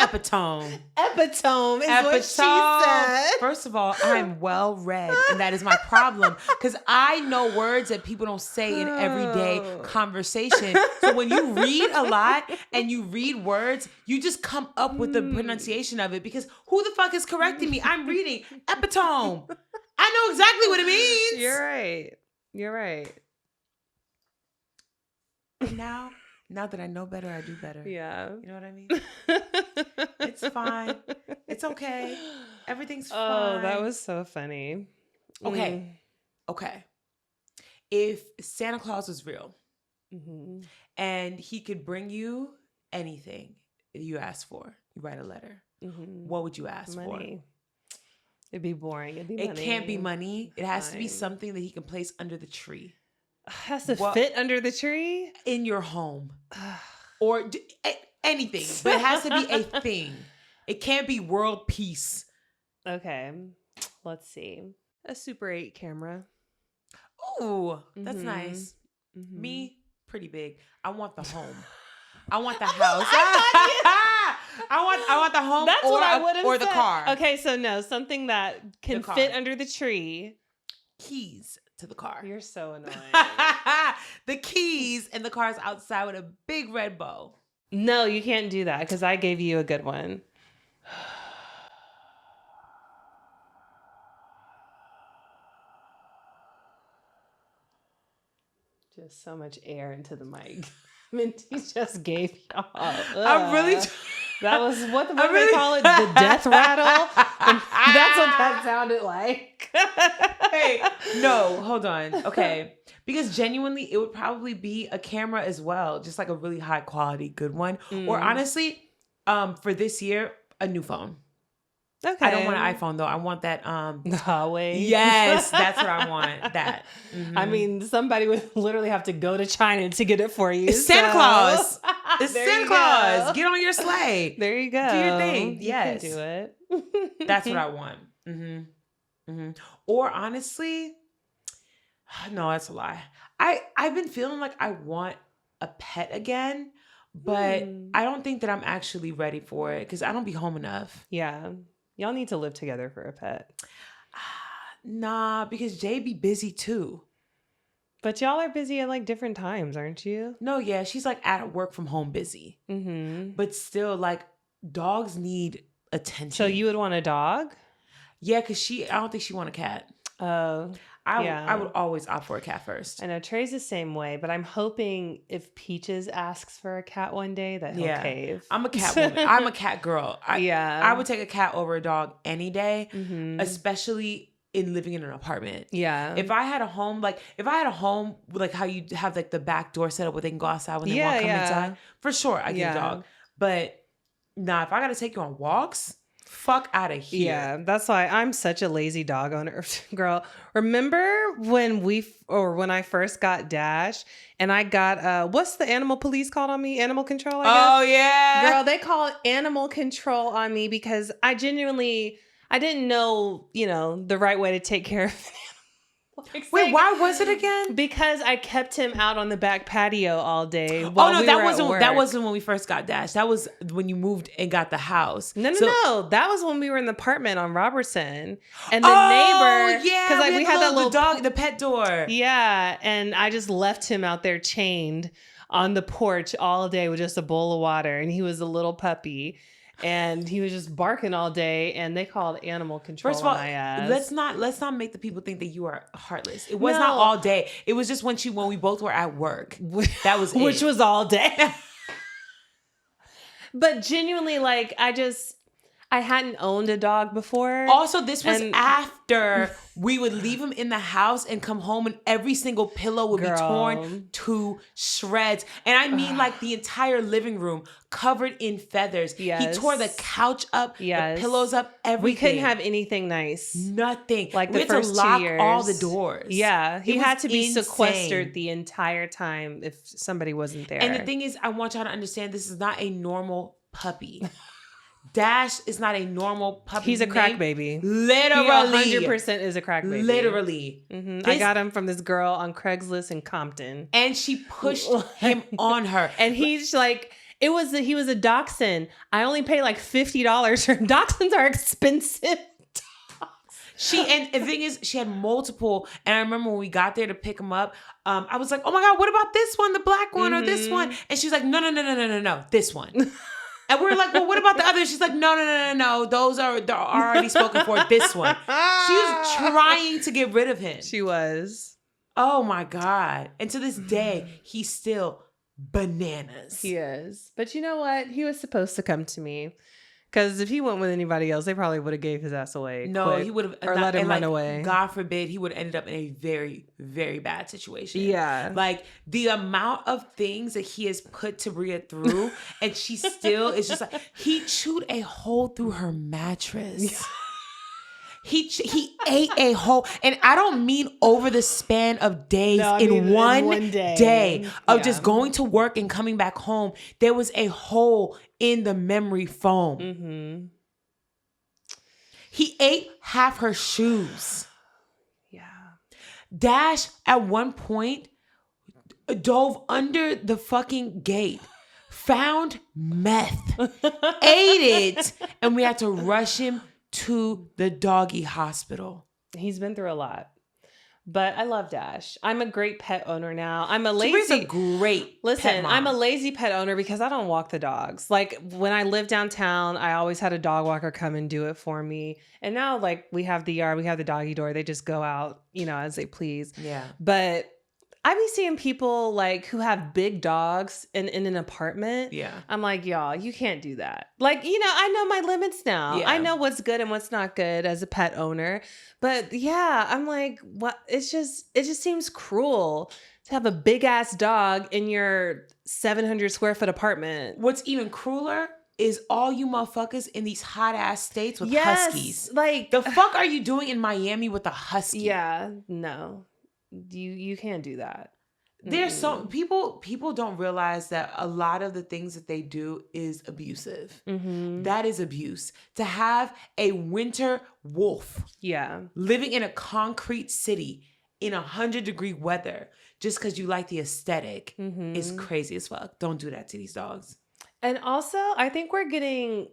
Epitome.
Epitome is what she said.
First of all, I'm well read, and that is my problem because I know words that people don't say in everyday conversation. So when you read a lot and you read words, you just come up with the pronunciation of it because who the fuck is correcting me? I'm reading epitome. I know exactly what it means.
You're right.
And now that I know better, I do better.
Yeah.
You know what I mean? It's fine. It's okay. Everything's fine.
Oh, that was so funny.
Okay. If Santa Claus was real and he could bring you anything you ask for, you write a letter, what would you ask
Money. It'd be boring. It'd be money.
It can't be money. It has to be something that he can place under the tree.
Has to fit under the tree?
In your home. Or anything. But it has to be a thing. It can't be world peace.
Okay. Let's see. A Super 8 camera.
Ooh, that's nice. Me, pretty big. I want the home. I want the house. I want the home. That's what I would have said. The car.
Okay, so no, something that can fit under the tree.
Keys to the car.
You're so annoying.
The keys and the car's outside with a big red bow.
No, you can't do that because I gave you a good one. Just so much air into the mic. Mindy just gave y'all.
I'm really.
That was what they call it, the death rattle. That's what that sounded like.
Hey, no, hold on. Okay, because genuinely, it would probably be a camera as well, just like a really high quality, good one. Or honestly, for this year, a new phone. Okay. I don't want an iPhone though. I want that
Huawei.
Yes, that's what I want. That.
I mean, somebody would literally have to go to China to get it for you.
It's Santa Claus. It's Santa Claus. Get on your sleigh.
There you go.
Do your thing. Yes.
You can do
it. That's what I want. Or honestly, no, that's a lie. I've been feeling like I want a pet again, but I don't think that I'm actually ready for it because I don't be home enough.
Yeah. Y'all need to live together for a pet.
Nah, because Jay be busy too.
But y'all are busy at like different times, aren't you?
No, yeah. She's like at work from home busy. But still, like, dogs need attention.
So you would want a dog?
Yeah, because I don't think she want a cat.
Oh.
I would always opt for a cat first.
I know Trey's the same way, but I'm hoping if Peaches asks for a cat one day that he'll cave.
I'm a cat woman. I'm a cat girl. I would take a cat over a dog any day, especially in living in an apartment.
Yeah.
If I had a home, like how you have like the back door set up where they can go outside when they want to come inside, for sure I get a dog. But nah, if I got to take you on walks, fuck out of here.
Yeah, that's why I'm such a lazy dog owner. Girl, remember when I first got Dash and I got, what's the animal police called on me? Animal control, I guess?
Oh, yeah.
Girl, they call it animal control on me because I didn't know, the right way to take care of it.
Wait, why was it again?
Because I kept him out on the back patio all day.
That wasn't when we first got Dash. That was when you moved and got the house.
No. That was when we were in the apartment on Robertson, and the neighbor.
Yeah, because
we had that little
dog, the pet door.
Yeah, and I just left him out there chained on the porch all day with just a bowl of water, and he was a little puppy. And he was just barking all day, and they called animal control on my ass.
Let's not make the people think that you are heartless. It was not all day. It was just when we both were at work. That was
which was all day. But genuinely, like, I hadn't owned a dog before.
Also, this was after we would leave him in the house and come home and every single pillow would be torn to shreds. And I mean like the entire living room covered in feathers. Yes. He tore the couch up, the pillows up, everything.
We couldn't have anything nice.
Nothing.
Like the first 2 years.
All the doors.
Yeah. He had to be sequestered the entire time if somebody wasn't there.
And the thing is, I want y'all to understand this is not a normal puppy. Dash is not a normal puppy.
He's a crack baby.
Literally.
He 100% is a crack baby.
Literally.
Mm-hmm. I got him from this girl on Craigslist in Compton.
And she pushed him on her.
And he's like, he was a dachshund. I only pay like $50 for dachshunds are expensive.
And the thing is, she had multiple. And I remember when we got there to pick him up, I was like, oh my God, what about this one, the black one or this one? And she's like, no, this one. And we're like, well, what about the others? She's like, no. Those are already spoken for. This one. She was trying to get rid of him.
She was.
Oh my God. And to this day, he's still bananas.
He is. But you know what? He was supposed to come to me. Because if he went with anybody else, they probably would have gave his ass away.
No, he would have.
Or let him run away.
God forbid, he would have ended up in a very, very bad situation.
Yeah.
Like the amount of things that he has put Tabria through, and she still is just like, he chewed a hole through her mattress. He ate a hole, and I don't mean over the span of days. In one day of just going to work and coming back home, there was a hole in the memory foam. Mm-hmm. He ate half her shoes.
Yeah.
Dash at one point dove under the fucking gate, found meth, ate it, and we had to rush him to the doggy hospital.
He's been through a lot. But I love Dash. I'm a great pet owner now. I'm a lazy
pet mom.
I'm a lazy pet owner because I don't walk the dogs. Like when I lived downtown, I always had a dog walker come and do it for me. And now like we have the yard, we have the doggy door. They just go out, as they please.
Yeah.
But I be seeing people like who have big dogs in an apartment.
Yeah.
I'm like, y'all, you can't do that. Like, I know my limits now. Yeah. I know what's good and what's not good as a pet owner. But yeah, I'm like, what? It just seems cruel to have a big ass dog in your 700 square foot apartment.
What's even crueler is all you motherfuckers in these hot ass states with huskies.
Like,
the fuck are you doing in Miami with a husky?
Yeah, no. You can't do that.
There's some people don't realize that a lot of the things that they do is abusive. Mm-hmm. That is abuse. To have a winter wolf living in a concrete city in 100-degree weather just because you like the aesthetic is crazy as fuck. Don't do that to these dogs.
And also, I think we're getting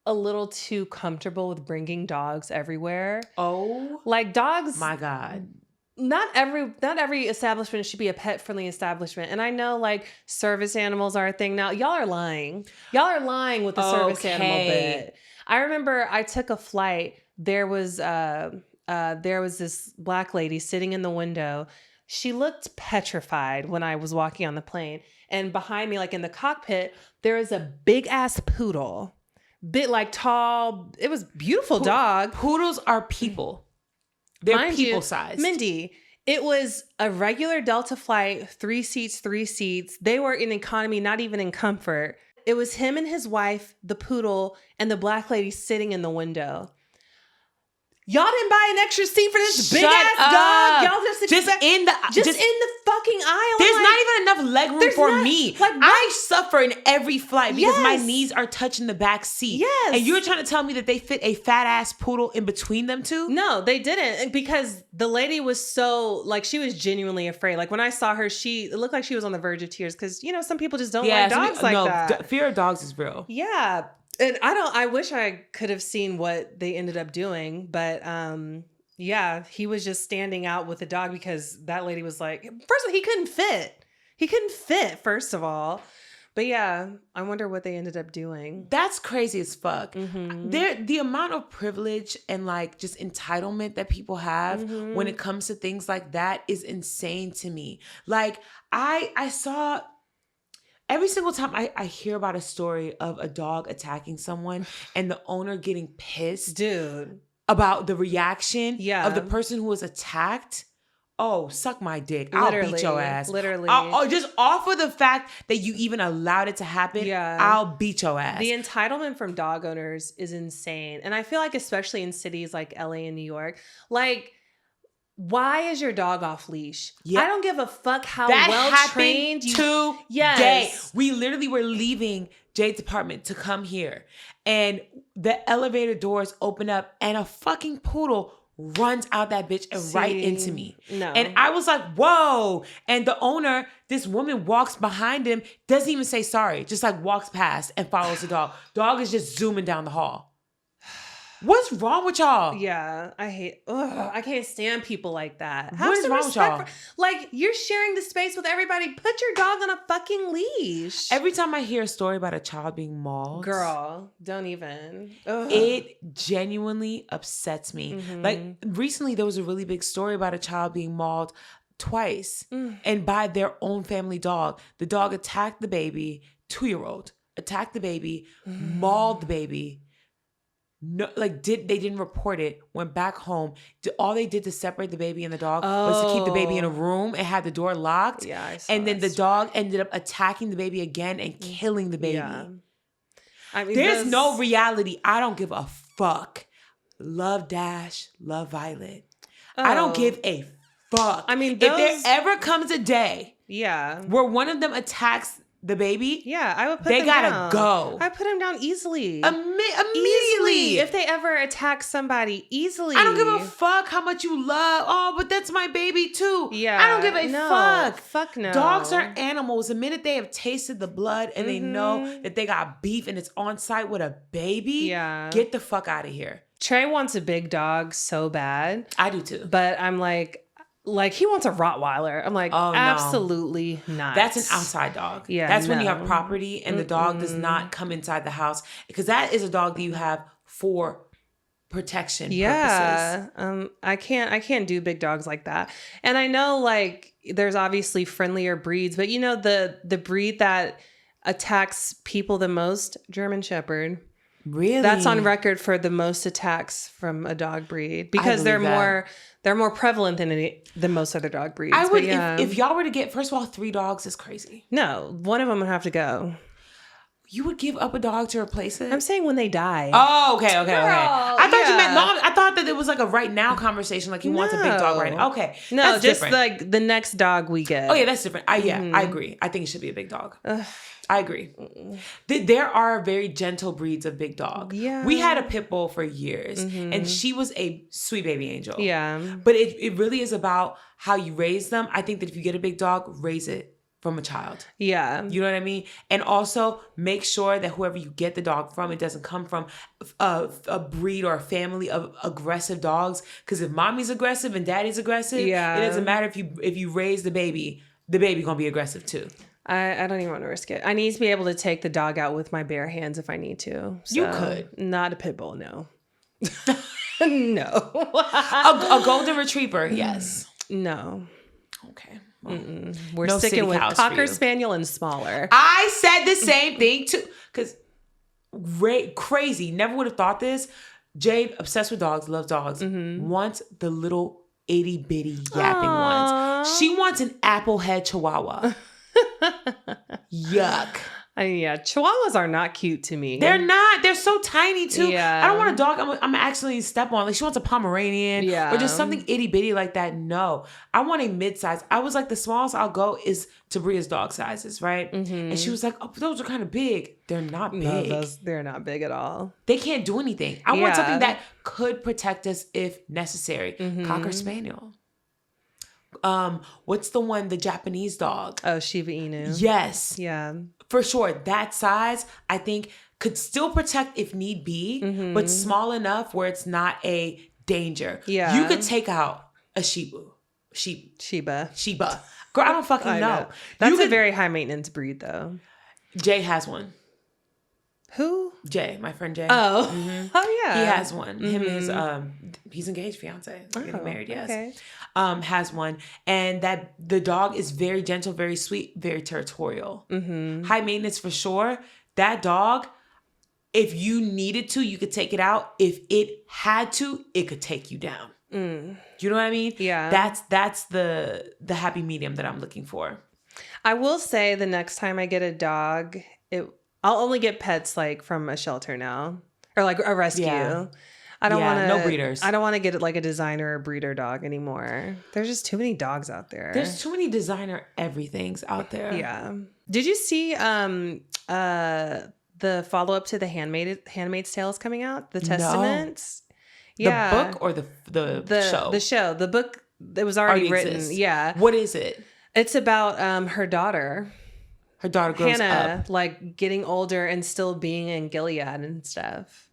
a little too comfortable with bringing dogs everywhere.
Oh,
like dogs.
My God.
Not every establishment should be a pet-friendly establishment. And I know like service animals are a thing now. Y'all are lying. Y'all are lying with the service animal bit. I remember I took a flight. There was this black lady sitting in the window. She looked petrified when I was walking on the plane. And behind me, like in the cockpit, there is a big ass poodle. Bit like tall. It was beautiful dog.
Poodles are people. They're people size.
Mindy, it was a regular Delta flight, 3 seats. They were in economy, not even in comfort. It was him and his wife, the poodle, and the black lady sitting in the window. Y'all didn't buy an extra seat for this big ass dog. Y'all just in the fucking aisle.
There's not even enough leg room for me. Like, I suffer in every flight because my knees are touching the back seat.
Yes.
And you're trying to tell me that they fit a fat ass poodle in between them two?
No, they didn't, because the lady was so like, she was genuinely afraid. Like when I saw her, it looked like she was on the verge of tears because some people just don't like dogs like that.
Fear of dogs is real.
Yeah. And I wish I could have seen what they ended up doing, but he was just standing out with the dog because that lady was like, first of all, he couldn't fit, first of all. But yeah, I wonder what they ended up doing.
That's crazy as fuck.
Mm-hmm.
The amount of privilege and like just entitlement that people have when it comes to things like that is insane to me. Like I saw every single time I hear about a story of a dog attacking someone and the owner getting pissed,
dude,
about the reaction of the
Yeah.
person who was attacked, oh, suck my dick. I'll beat
literally,
your ass.
literally.
Just off of the fact that you even allowed it to happen,
Yeah.
I'll beat your ass.
The entitlement from dog owners is insane. And I feel like especially in cities like LA and New York, like, why is your dog off leash?
Yeah.
I don't give a fuck how
that
well
happened
trained you.
today.
Yes.
We literally were leaving Jade's apartment to come here, and the elevator doors open up, and a fucking poodle runs out that bitch and right into me.
No.
And I was like, whoa. And the owner, this woman walks behind him, doesn't even say sorry, just like walks past and follows the dog. Dog is just zooming down the hall. What's wrong with y'all?
Yeah, I can't stand people like that.
What is wrong with y'all?
Like, you're sharing the space with everybody. Put your dog on a fucking leash.
Every time I hear a story about a child being mauled,
girl, don't even. Ugh.
It genuinely upsets me.
Mhm.
Like, recently there was a really big story about a child being mauled twice and by their own family dog. The dog attacked the baby, 2-year-old, attacked the baby, mauled the baby. No, like they didn't report it. Went back home. All they did to separate the baby and the dog was to keep the baby in a room and had the door locked.
Yeah, I saw
and then
that
the dog ended up attacking the baby again and killing the baby.
Yeah. I mean,
There's no reality. I don't give a fuck. Love Dash, love Violet. I don't give a fuck.
I mean,
if there ever comes a day where one of them attacks the baby,
I would put
they
them
gotta
down.
go.
I put him down easily.
Immediately.
If they ever attack somebody, easily.
I don't give a fuck how much you love. Oh, but that's my baby too.
Yeah.
I don't give a fuck.
Fuck no.
Dogs are animals. The minute they have tasted the blood and they know that they got beef and it's on site with a baby, get the fuck out of here.
Trey wants a big dog so bad.
I do too.
But I'm like he wants a Rottweiler. I'm like,
oh,
absolutely not.
That's an outside dog.
Yeah,
that's when you have property and the dog does not come inside the house, because that is a dog that you have for protection purposes.
I can't do big dogs like that. And I know like there's obviously friendlier breeds, but you know the breed that attacks people the most, German Shepherd.
Really?
That's on record for the most attacks from a dog breed, because they're more prevalent than most other dog breeds.
I would, if y'all were to get, first of all, 3 dogs is crazy.
No, one of them would have to go.
You would give up a dog to replace it?
I'm saying when they die.
Oh, okay.
Girl,
I thought you meant long. I thought that it was like a right now conversation, like he wants a big dog right now. Okay.
No,
that's
just
different.
like the next dog we get.
Oh yeah, that's different. I agree. I think it should be a big dog. I agree. There are very gentle breeds of big dog.
Yeah.
We had a pit bull for years, and she was a sweet baby angel.
Yeah.
But it really is about how you raise them. I think that if you get a big dog, raise it from a child.
Yeah.
You know what I mean? And also make sure that whoever you get the dog from, it doesn't come from a breed or a family of aggressive dogs. Because if mommy's aggressive and daddy's aggressive, it doesn't matter if you raise the baby gonna be aggressive too.
I don't even want to risk it. I need to be able to take the dog out with my bare hands if I need to. So,
you could.
Not a pit bull, no. No.
a golden retriever, yes.
No.
Okay.
Well, we're sticking with Cocker Spaniel and smaller.
I said the same thing too. Because crazy. Never would have thought this. Jade, obsessed with dogs, loves dogs, wants the little itty bitty yapping ones. She wants an apple head chihuahua. Yuck.
I mean, yeah, Chihuahuas are not cute to me.
They're not. They're so tiny too.
Yeah.
I don't want a dog I'm actually step on. Like she wants a Pomeranian or just something itty bitty like that. No, I want a mid-size. I was like, the smallest I'll go is Tabria's dog sizes, right? And she was like, oh, those are kind of big. They're not big.
No, they're not big at all.
They can't do anything. I want something that could protect us if necessary. Cocker Spaniel. What's the one, the Japanese dog?
Oh, Shiba Inu.
Yes.
Yeah.
For sure. That size, I think, could still protect if need be, but small enough where it's not a danger.
Yeah.
You could take out a Shiba. Girl, I don't fucking know.
That's a very high maintenance breed though.
Jay has one.
Who?
Jay, my friend Jay.
Oh. Oh yeah.
He has one. Him and his he's engaged fiance. Getting married, yes.
Okay.
Has one. And that the dog is very gentle, very sweet, very territorial. High maintenance for sure. That dog, if you needed to, you could take it out. If it had to, it could take you down. Do you know what I mean?
Yeah.
That's the happy medium that I'm looking for.
I will say the next time I get a dog, I'll only get pets like from a shelter now or like a rescue.
Yeah.
I don't want to.
No breeders.
I don't want to get like a designer or breeder dog anymore. There's just too many dogs out there.
There's too many designer everythings out there.
Yeah. Did you see the follow up to the Handmaid's Tale is coming out? The Testaments.
Yeah. The book or the show?
The show. The book. It was already written.
Exists.
Yeah.
What is it?
It's about her daughter.
Her daughter grows
Hannah,
up,
like getting older and still being in Gilead and stuff.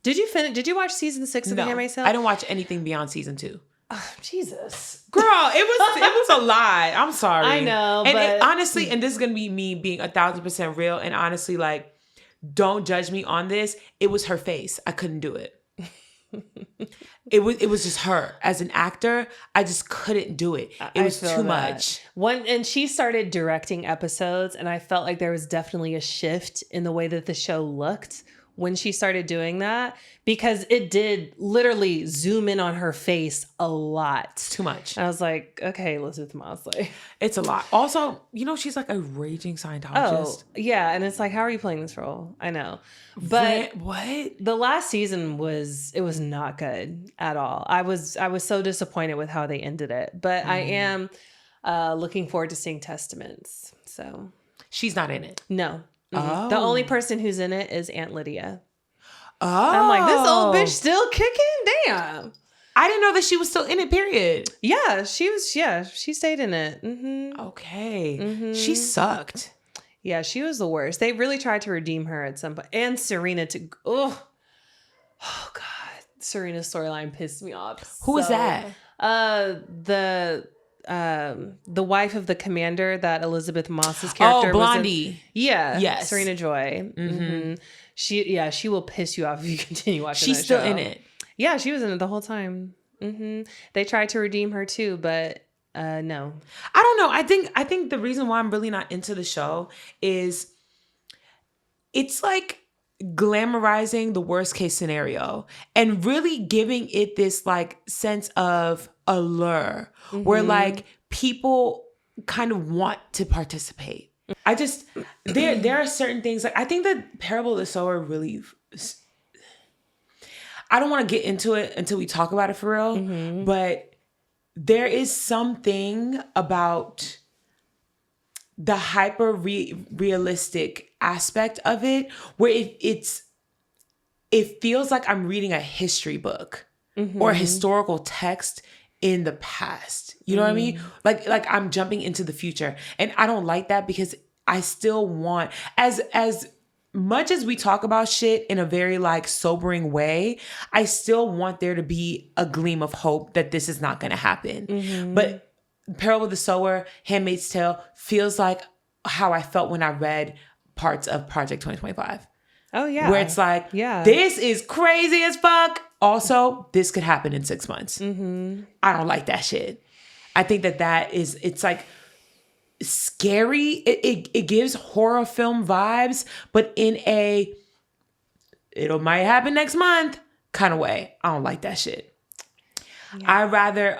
Did you finish? Did you watch season 6 of The Handmaid's Tale?
I didn't watch anything beyond season 2.
Oh, Jesus,
girl, it was a lie. I'm sorry.
I know,
and honestly, and this is gonna be me being 1,000% real. And honestly, like, don't judge me on this. It was her face. I couldn't do it. It was just her as an actor. I just couldn't do it. It was too much.
And she started directing episodes, and I felt like there was definitely a shift in the way that the show looked when she started doing that, because it did literally zoom in on her face a lot.
It's too much.
And I was like, okay, Elizabeth Mosley.
It's a lot. Also, she's like a raging Scientologist.
Oh, yeah. And it's like, how are you playing this role? I know. But
what?
The last season was not good at all. I was so disappointed with how they ended it. But I am looking forward to seeing Testaments. So
she's not in it.
No. Oh. The only person who's in it is Aunt Lydia.
Oh.
I'm like, this old bitch still kicking? Damn.
I didn't know that she was still in it, period.
Yeah, she was. Yeah, she stayed in it. Mm-hmm.
Okay. Mm-hmm. She sucked.
Yeah, she was the worst. They really tried to redeem her at some point. And Serena to... Oh God. Serena's storyline pissed me off.
Who is that?
The wife of the commander that Elizabeth Moss's character
Blondie.
was in. Yeah.
Yes.
Serena Joy. Mm-hmm. She will piss you off if you continue watching
She's
that
still
show.
in it.
Yeah, she was in it the whole time. Mm-hmm. They tried to redeem her too, but no.
I don't know. I think the reason why I'm really not into the show is it's like glamorizing the worst case scenario and really giving it this like sense of allure where like people kind of want to participate. I just there are certain things like I think the Parable of the Sower really, I don't want to get into it until we talk about it for real, but there is something about the hyper realistic aspect of it where it feels like I'm reading a history book or a historical text in the past. You know what I mean? Like I'm jumping into the future. And I don't like that because I still want, as much as we talk about shit in a very like sobering way, I still want there to be a gleam of hope that this is not going to happen. But Parable of the Sower, Handmaid's Tale feels like how I felt when I read parts of Project 2025. Oh yeah. Where it's like, this is crazy as fuck. Also, this could happen in 6 months. I don't like that shit. I think that is, it's like scary. It gives horror film vibes, but in it might happen next month kind of way. I don't like that shit. Yeah. I rather,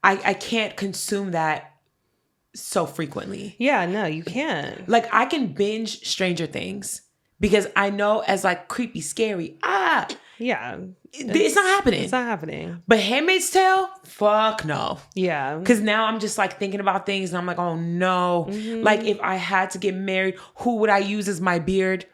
I can't consume that so frequently.
Yeah, no, you can't.
Like I can binge Stranger Things because I know as like creepy, scary.
Yeah.
It's not happening.
It's not happening.
But Handmaid's Tale, fuck no.
Yeah.
Because now I'm just like thinking about things and I'm like, oh no. Like if I had to get married, who would I use as my beard?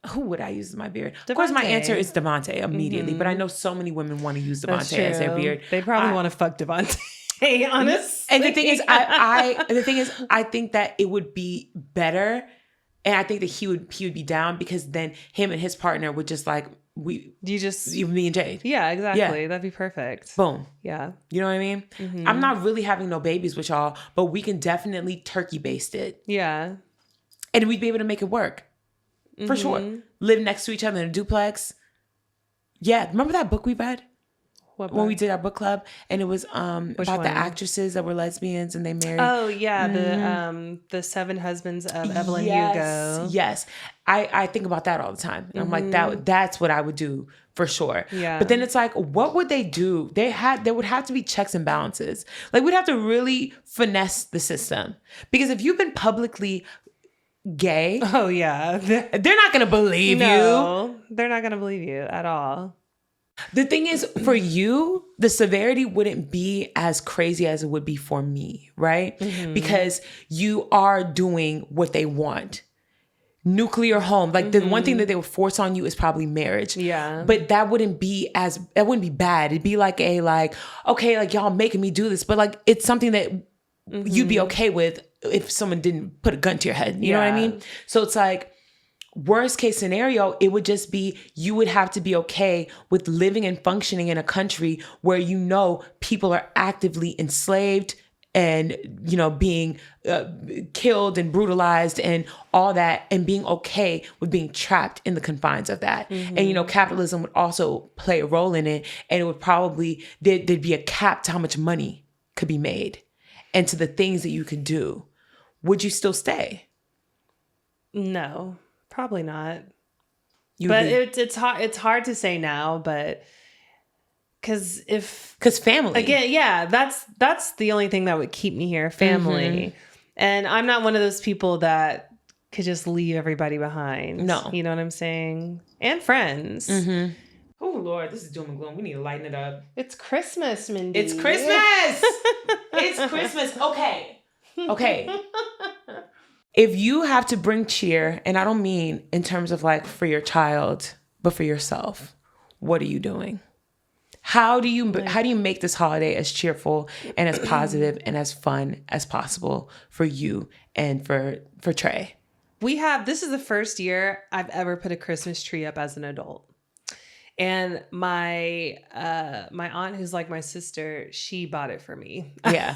Who would I use as my beard? Devontae. Of course, my answer is Devontae immediately. But I know so many women want to use Devontae as their beard.
They probably want to fuck Devontae. Honestly.
And the thing is, I think that it would be better, and I think that he would be down because then him and his partner would just like me and Jade.
Yeah, exactly. Yeah. That'd be perfect.
Boom.
Yeah.
You know what I mean? I'm not really having no babies with y'all, but we can definitely turkey baste it.
Yeah.
And we'd be able to make it work. for sure. Live next to each other in a duplex. Yeah, remember that book we read? When we did our book club, and it was about the actresses that were lesbians and they married.
Oh yeah, the 7 Husbands of Evelyn Hugo.
Yes, I think about that all the time. And I'm like, that's what I would do for sure.
Yeah.
But then it's like, what would they do? There would have to be checks and balances. Like we'd have to really finesse the system, because if you've been publicly gay,
oh yeah,
they're not gonna believe you.
They're not gonna believe you at all.
The thing is, for you, the severity wouldn't be as crazy as it would be for me, right? Because you are doing what they want. Nuclear home. Like the one thing that they would force on you is probably marriage.
Yeah.
But that wouldn't be bad. It'd be like okay, like y'all making me do this, but like it's something that you'd be okay with if someone didn't put a gun to your head. You know what I mean? So it's like, worst case scenario, it would just be you would have to be okay with living and functioning in a country where people are actively enslaved and being killed and brutalized and all that, and being okay with being trapped in the confines of that. And capitalism would also play a role in it, and it would probably there'd be a cap to how much money could be made and to the things that you could do. Would you still stay?
No. Probably not. It's hard to say now, but because
family
again, yeah, that's the only thing that would keep me here, family. And I'm not one of those people that could just leave everybody behind.
No,
you know what I'm saying, and friends.
Oh Lord, this is doom and gloom. We need to lighten it up.
It's Christmas, Mindy.
It's Christmas. It's Christmas. Okay. If you have to bring cheer, and I don't mean in terms of like for your child, but for yourself, what are you doing? How do you make this holiday as cheerful and as positive and as fun as possible for you and for Trey?
This is the first year I've ever put a Christmas tree up as an adult. And my aunt, who's like my sister, she bought it for me.
Yeah.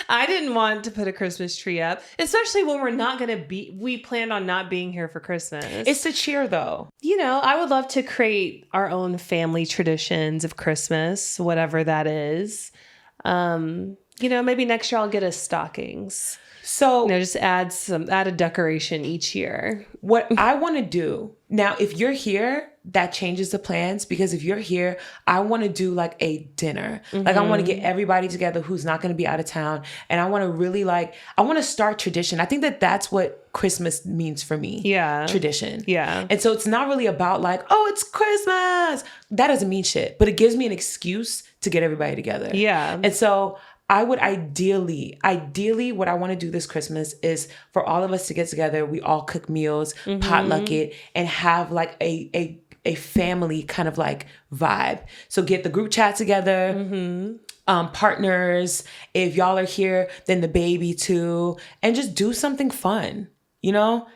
I didn't want to put a Christmas tree up, especially when we planned on not being here for Christmas.
It's the cheer though.
I would love to create our own family traditions of Christmas, whatever that is. Maybe next year I'll get us stockings.
So
just add a decoration each year.
What I want to do now, if you're here, that changes the plans, because if you're here, I want to do like a dinner. Like I want to get everybody together who's not going to be out of town. And I want to really I want to start tradition. I think that that's what Christmas means for me. Yeah. Tradition.
Yeah.
And so it's not really about like, oh, it's Christmas. That doesn't mean shit, but it gives me an excuse to get everybody together. Yeah. And so I would ideally, what I want to do this Christmas is for all of us to get together. We all cook meals, potluck it, and have like a family kind of like vibe. So get the group chat together, partners. If y'all are here, then the baby too, and just do something fun.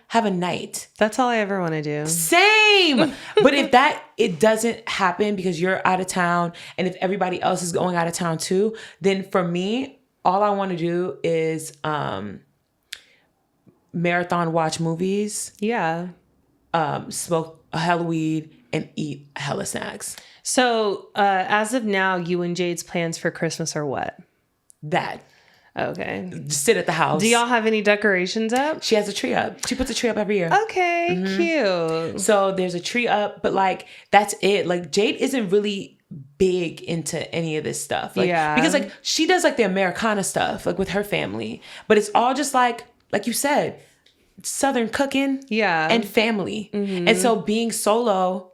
Have a night.
That's all I ever want to do.
Same. But if it doesn't happen because you're out of town, and if everybody else is going out of town too, then for me, all I want to do is marathon watch movies. Yeah. Smoke a hella weed and eat hella snacks.
So as of now, you and Jade's plans for Christmas are what?
That.
Okay.
Just sit at the house.
Do y'all have any decorations up?
She has a tree up. She puts a tree up every year.
Okay, cute.
So there's a tree up, but like that's it. Like Jade isn't really big into any of this stuff. Because like she does like the Americana stuff, like with her family. But it's all just like you said, Southern cooking and family. And so being solo,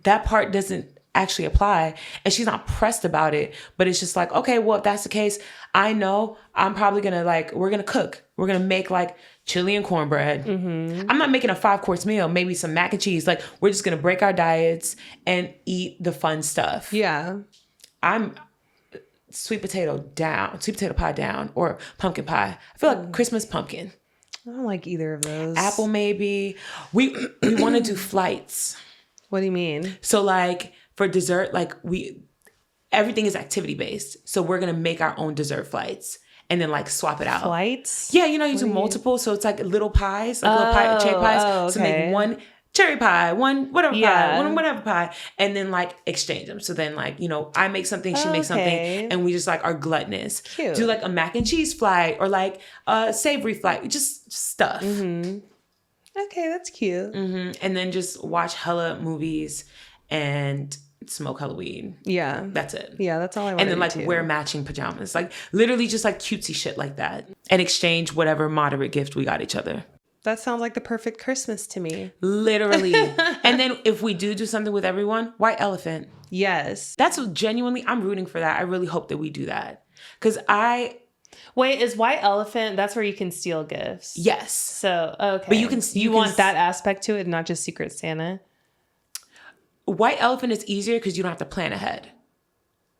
that part doesn't actually apply, and she's not pressed about it, but it's just like, okay, well, if that's the case, I know I'm probably gonna we're gonna cook. We're gonna make like chili and cornbread. I'm not making a 5-course meal, maybe some mac and cheese. Like we're just gonna break our diets and eat the fun stuff. Yeah. I'm sweet potato pie down, or pumpkin pie. I feel like Christmas pumpkin.
I don't like either of those.
Apple maybe. We want to do flights.
What do you mean?
So like for dessert, like everything is activity based. So we're going to make our own dessert flights and then like swap it out.
Flights?
Yeah. You do multiple. So it's like little pies, like little cherry pies. Okay. So make one cherry pie, one whatever
Yeah.
pie, one whatever pie, and then like exchange them. So then like, you know, I make something, she makes something, and we just like are gluttonous.
Cute.
Do like a mac and cheese flight or like a savory flight, just stuff.
Okay, that's cute.
And then just watch hella movies and smoke hella weed.
Yeah.
That's it.
Yeah, that's all I want
And then
to
like
do.
wear matching pajamas. Like literally just like cutesy shit like that. And exchange whatever moderate gift we got each other.
That sounds like the perfect Christmas to me.
Literally. And then if we do something with everyone, white elephant.
Yes.
That's what genuinely, I'm rooting for that. I really hope that we do that. Because
Wait, is White Elephant, that's where you can steal gifts?
yes.
So, okay.
But you
want that aspect to it, not just Secret Santa?
White elephant is easier because you don't have to plan ahead.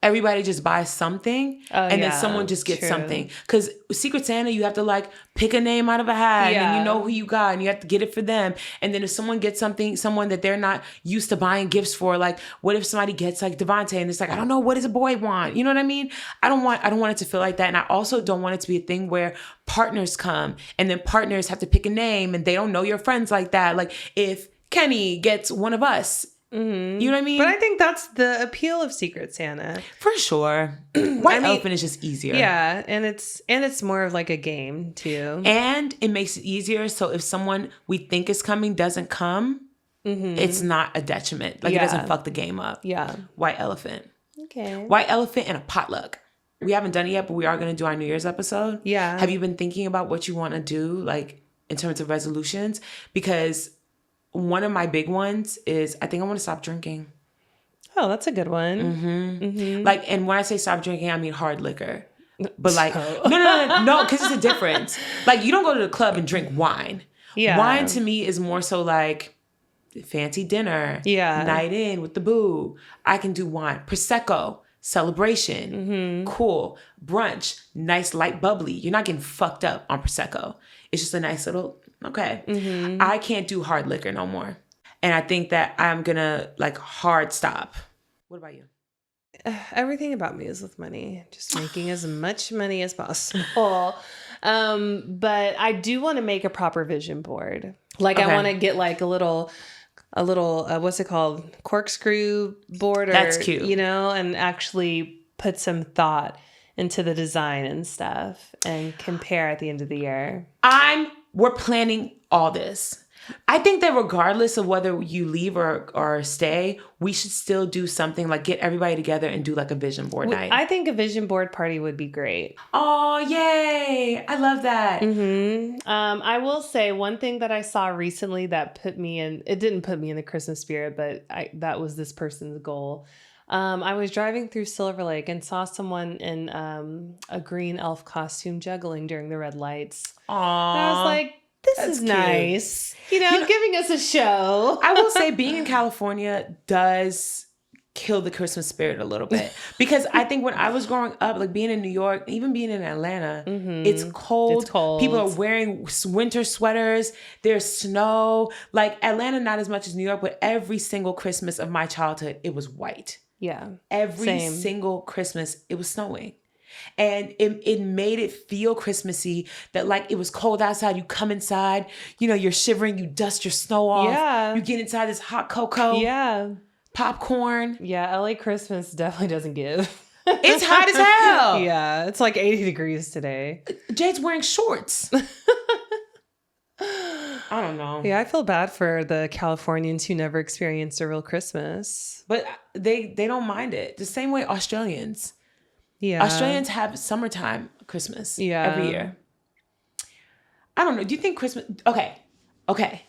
Everybody just buys something and then someone just gets something. Because Secret Santa, you have to like pick a name out of a hat and you know who you got and you have to get it for them. And then if someone gets someone that they're not used to buying gifts for, like what if somebody gets like Devontae and it's like, I don't know, what does a boy want? You know what I mean? I don't want it to feel like that. And I also don't want it to be a thing where partners come and then partners have to pick a name and they don't know your friends like that. Like if Kenny gets one of us, you know what I mean?
But I think that's the appeal of Secret Santa.
For sure. White elephant is just easier.
Yeah, and it's more of like a game too.
And it makes it easier. So if someone we think is coming doesn't come, it's not a detriment. Like it doesn't fuck the game up.
Yeah.
White elephant.
Okay.
White elephant and a potluck. We haven't done it yet, but we are going to do our New Year's episode.
Yeah.
Have you been thinking about what you want to do, like in terms of resolutions? Because one of my big ones is I think I want to stop drinking.
Oh, that's a good one.
Like, and when I say stop drinking, I mean hard liquor. But like, no, because it's a difference. Like, you don't go to the club and drink wine.
Yeah.
Wine to me is more so like fancy dinner.
Yeah.
Night in with the boo. I can do wine. Prosecco. Celebration. Cool. Brunch. Nice light bubbly. You're not getting fucked up on Prosecco. It's just a nice little, okay. I can't do hard liquor no more. And I think that I'm going to like hard stop. What about you?
Everything about me is with money. Just making as much money as possible. But I do want to make a proper vision board. Like I want to get like a little what's it called? Corkscrew board, or
that's cute.
You know, and actually put some thought into the design and stuff and compare at the end of the year.
We're planning all this. I think that regardless of whether you leave or stay, we should still do something like get everybody together and do like a vision board night.
I think a vision board party would be great.
Oh, yay. I love that.
I will say one thing that I saw recently that it didn't put me in the Christmas spirit, but that was this person's goal. I was driving through Silver Lake and saw someone in a green elf costume juggling during the red lights.
Aww.
And I was like, this is
cute.
nice. You know, giving us a show.
I will say being in California does kill the Christmas spirit a little bit. Because I think when I was growing up, like being in New York, even being in Atlanta, it's cold.
It's cold.
People are wearing winter sweaters. There's snow. Like Atlanta, not as much as New York, but every single Christmas of my childhood, it was white.
Yeah.
Every single Christmas, it was snowing. And it made it feel Christmassy that like it was cold outside. You come inside, you know, you're shivering, you dust your snow off.
Yeah.
You get inside this hot cocoa.
Yeah.
Popcorn.
Yeah. LA Christmas definitely doesn't give.
It's hot as hell.
Yeah. It's like 80 degrees today.
Jade's wearing shorts. I don't know.
Yeah, I feel bad for the Californians who never experienced a real Christmas.
But they don't mind it. The same way Australians.
Yeah.
Australians have summertime Christmas every year. I don't know. Do you think Christmas... Okay.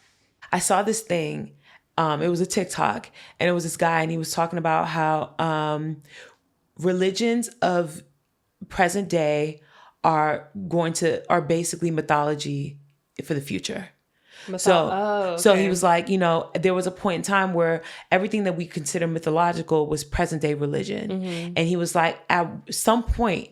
I saw this thing. It was a TikTok. And it was this guy. And he was talking about how religions of present day are basically mythology for the future. So he was like, you know, there was a point in time where everything that we consider mythological was present day religion. And he was like, at some point,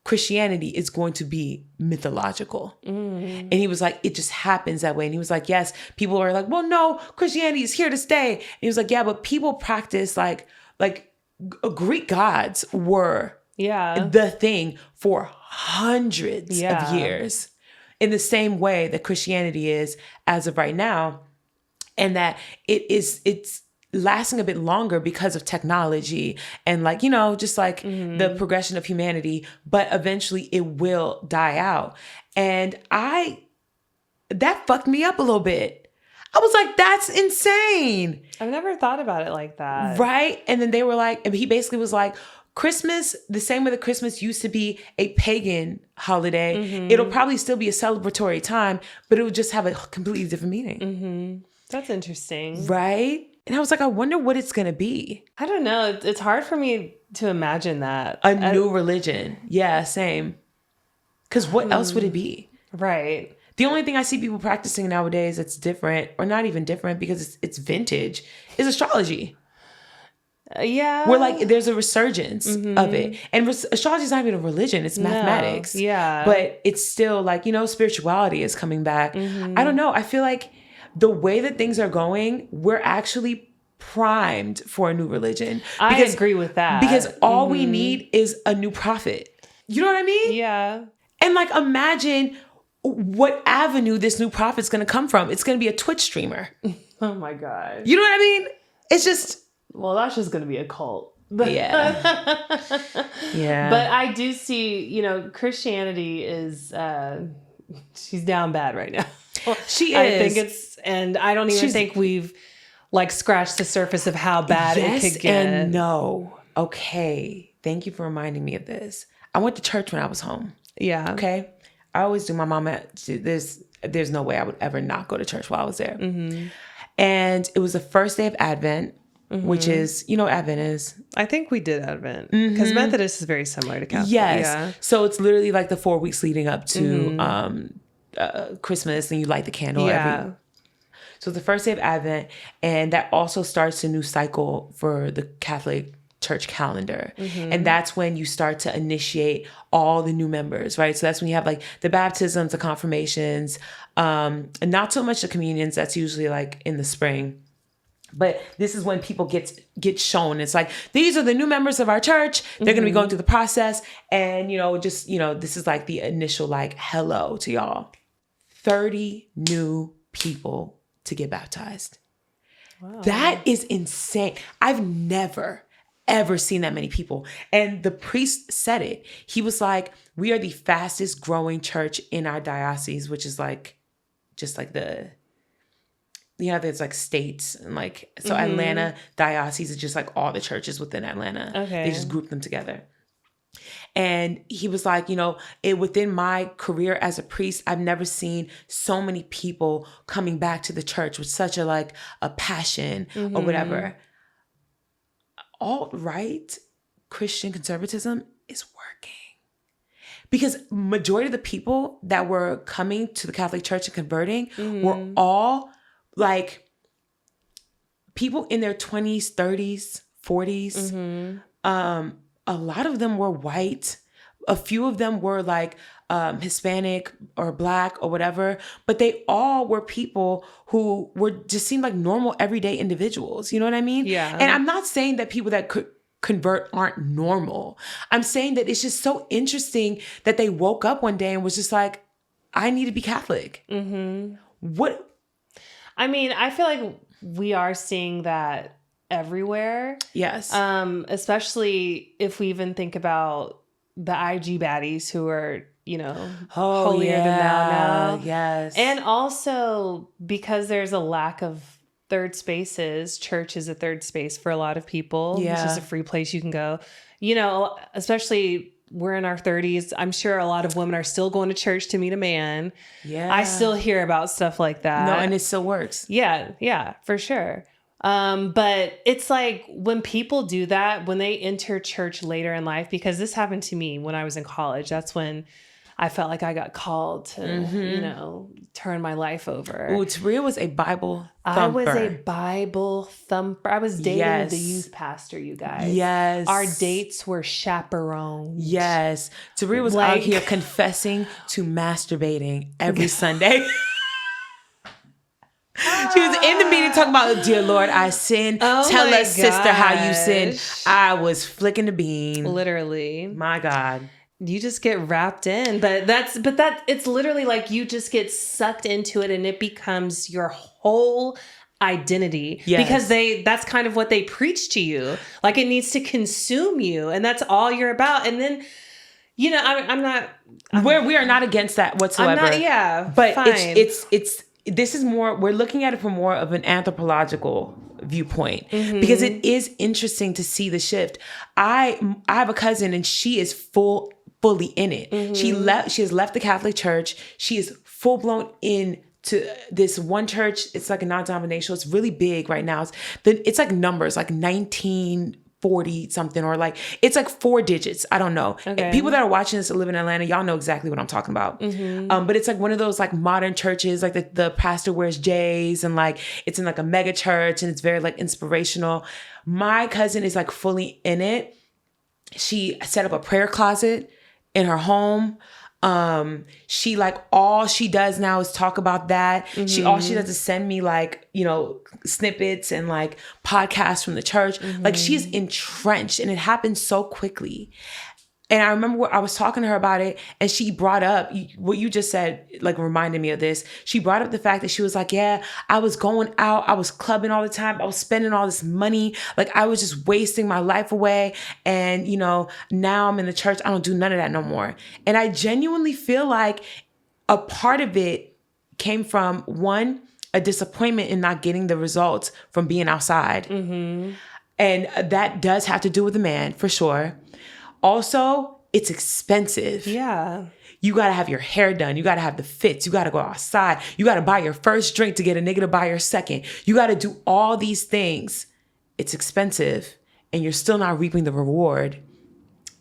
Christianity is going to be mythological. And he was like, it just happens that way. And he was like, yes, people are like, well, no, Christianity is here to stay. And he was like, yeah, but people practice like Greek gods were the thing for hundreds of years. In the same way that Christianity is as of right now. and that it's lasting a bit longer because of technology and like, just like the progression of humanity, but eventually it will die out. And that fucked me up a little bit. I was like, that's insane.
I've never thought about it like that.
Right? And then they were like, and he basically was like, Christmas, the same way that Christmas used to be a pagan holiday, it'll probably still be a celebratory time, but it would just have a completely different meaning.
That's interesting.
Right? And I was like, I wonder what it's going to be.
I don't know. It's hard for me to imagine that.
A new religion. Yeah, same. Because what else would it be?
Right.
The only thing I see people practicing nowadays that's different, or not even different because it's vintage, is astrology.
Yeah.
Where like there's a resurgence of it. And astrology is not even a religion, it's mathematics.
Yeah.
But it's still like, spirituality is coming back. I don't know. I feel like the way that things are going, we're actually primed for a new religion.
I agree with that.
Because all we need is a new prophet. You know what I mean?
Yeah.
And like imagine what avenue this new prophet's going to come from. It's going to be a Twitch streamer.
Oh my God.
You know what I mean? It's just...
Well, that's just going to be a cult.
Yeah. Yeah.
But I do see, Christianity is, she's down bad right now.
She is.
I think and I don't even think we've like scratched the surface of how bad it could get.
And no. Okay. Thank you for reminding me of this. I went to church when I was home.
Yeah.
Okay. I always do. My mom, there's no way I would ever not go to church while I was there. And it was the first day of Advent. Which is, Advent is.
I think we did Advent because Methodist is very similar to Catholic.
Yes.
Yeah.
So it's literally like the 4 weeks leading up to Christmas, and you light the candle.
Yeah.
So the first day of Advent, and that also starts a new cycle for the Catholic Church calendar. And that's when you start to initiate all the new members, right? So that's when you have like the baptisms, the confirmations, and not so much the communions. That's usually like in the spring. But this is when people get shown. It's like, these are the new members of our church. They're going to be going through the process. And, this is like the initial like, hello to y'all. 30 new people to get baptized. Wow. That is insane. I've never, ever seen that many people. And the priest said it. He was like, we are the fastest growing church in our diocese, which is like, just like there's like states and like, so Atlanta diocese is just like all the churches within Atlanta.
Okay.
They just group them together. And he was like, within my career as a priest, I've never seen so many people coming back to the church with such a passion or whatever. Alt-right Christian conservatism is working. Because majority of the people that were coming to the Catholic Church and converting were all like people in their 20s, 30s, 40s. A lot of them were white. A few of them were like Hispanic or Black or whatever. But they all were people who just seemed like normal, everyday individuals. You know what I mean?
Yeah.
And I'm not saying that people that could convert aren't normal. I'm saying that it's just so interesting that they woke up one day and was just like, I need to be Catholic. What?
I mean, I feel like we are seeing that everywhere.
Yes.
Especially if we even think about the IG baddies who are,
holier
than thou now.
Yes.
And also because there's a lack of third spaces, church is a third space for a lot of people.
Yeah.
It's just a free place you can go. Especially we're in our 30s. I'm sure a lot of women are still going to church to meet a man.
Yeah.
I still hear about stuff like that.
No, and it still works.
Yeah, for sure. But it's like when people do that, when they enter church later in life, because this happened to me when I was in college, that's when I felt like I got called to, turn my life over.
Ooh, Taria was a Bible thumper.
I was a Bible thumper. I was dating the youth pastor, you guys.
Yes.
Our dates were chaperoned.
Yes. Taria was out here confessing to masturbating every Sunday. She was in the meeting talking about, dear Lord, I sin.
Oh
Tell
my
us, sister, how you sin.
gosh.
I was flicking the bean.
Literally.
My God.
You just get wrapped in, but it's literally like you just get sucked into it and it becomes your whole identity,
Yes.
because that's kind of what they preach to you. Like, it needs to consume you, and that's all you're about. And then, you know, I'm not,
we are not against that whatsoever.
I'm not, yeah,
but
fine.
it's this is more, we're looking at it from more of an anthropological viewpoint, because it is interesting to see the shift. I have a cousin, and she is fully in it. She has left the Catholic Church. She is full blown in to this one church. It's like a non-denominational. It's really big right now. It's like numbers, like 1940 something, or like, it's like 4 digits. I don't know.
Okay.
People that are watching this that live in Atlanta, y'all know exactly what I'm talking about. But it's like one of those like modern churches, like the pastor wears J's, and like it's in like a mega church, and it's very like inspirational. My cousin is like fully in it. She set up a prayer closet in her home. She like, all she does now is talk about that. All she does is send me like, you know, snippets and like podcasts from the church. Like, she's entrenched, and it happens so quickly. And I remember I was talking to her about it, and she brought up what you just said, like reminded me of this. She brought up the fact that she was like, yeah, I was going out, I was clubbing all the time, I was spending all this money, like I was just wasting my life away. And, you know, now I'm in the church, I don't do none of that no more. And I genuinely feel like a part of it came from, one, a disappointment in not getting the results from being outside. And that does have to do with the man, for sure. Also, it's expensive.
Yeah.
You got to have your hair done. You got to have the fits. You got to go outside. You got to buy your first drink to get a nigga to buy your second. You got to do all these things. It's expensive, and you're still not reaping the reward.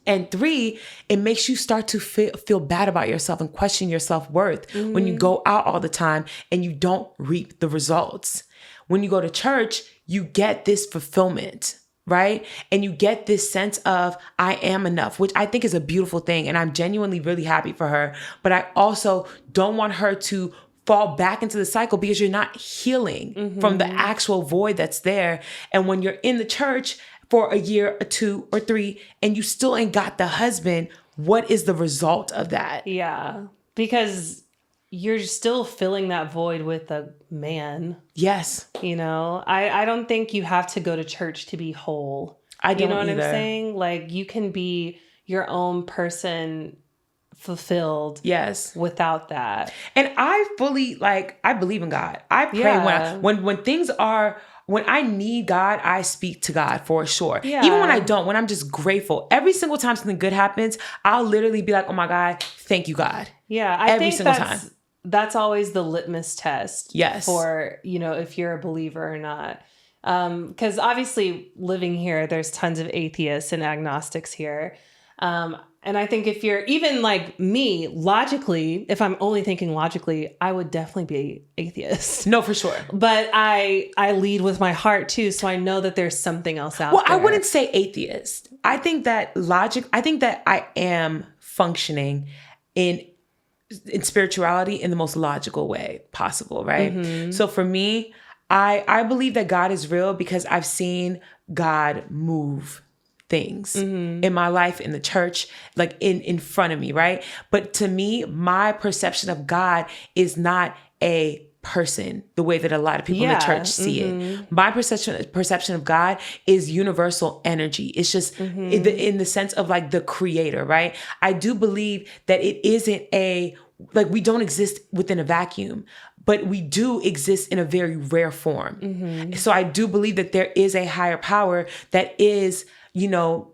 And 3, it makes you start to feel bad about yourself and question your self-worth when you go out all the time and you don't reap the results. When you go to church, you get this fulfillment, right? And you get this sense of, I am enough, which I think is a beautiful thing. And I'm genuinely really happy for her. But I also don't want her to fall back into the cycle, because you're not healing from the actual void that's there. And when you're in the church for a year or 2 or 3, and you still ain't got the husband, what is the result of that?
Yeah. Because you're still filling that void with a man.
Yes.
You know, I don't think you have to go to church to be whole.
I don't
You know what
either.
I'm saying? Like, you can be your own person, fulfilled.
Yes.
Without that.
And I fully, like, I believe in God. I pray when things are, when I need God, I speak to God for sure.
Yeah.
Even when I don't, when I'm just grateful. Every single time something good happens, I'll literally be like, oh my God, thank you, God.
Yeah. I
Every
think
single time.
That's always the litmus test.
Yes.
For, you know, if you're a believer or not. Because obviously living here, there's tons of atheists and agnostics here. And I think if you're even like me, logically, if I'm only thinking logically, I would definitely be atheist.
No, for sure.
But I lead with my heart too. So I know that there's something else out there.
Well, I wouldn't say atheist. I think that I am functioning in spirituality in the most logical way possible, right? So for me, I believe that God is real because I've seen God move things in my life, in the church, like in front of me, right? But to me, my perception of God is not a person the way that a lot of people in the church see it. My perception of God is universal energy. It's just in the sense of like the creator, right? I do believe that it isn't like we don't exist within a vacuum, but we do exist in a very rare form. So I do believe that there is a higher power that is, you know,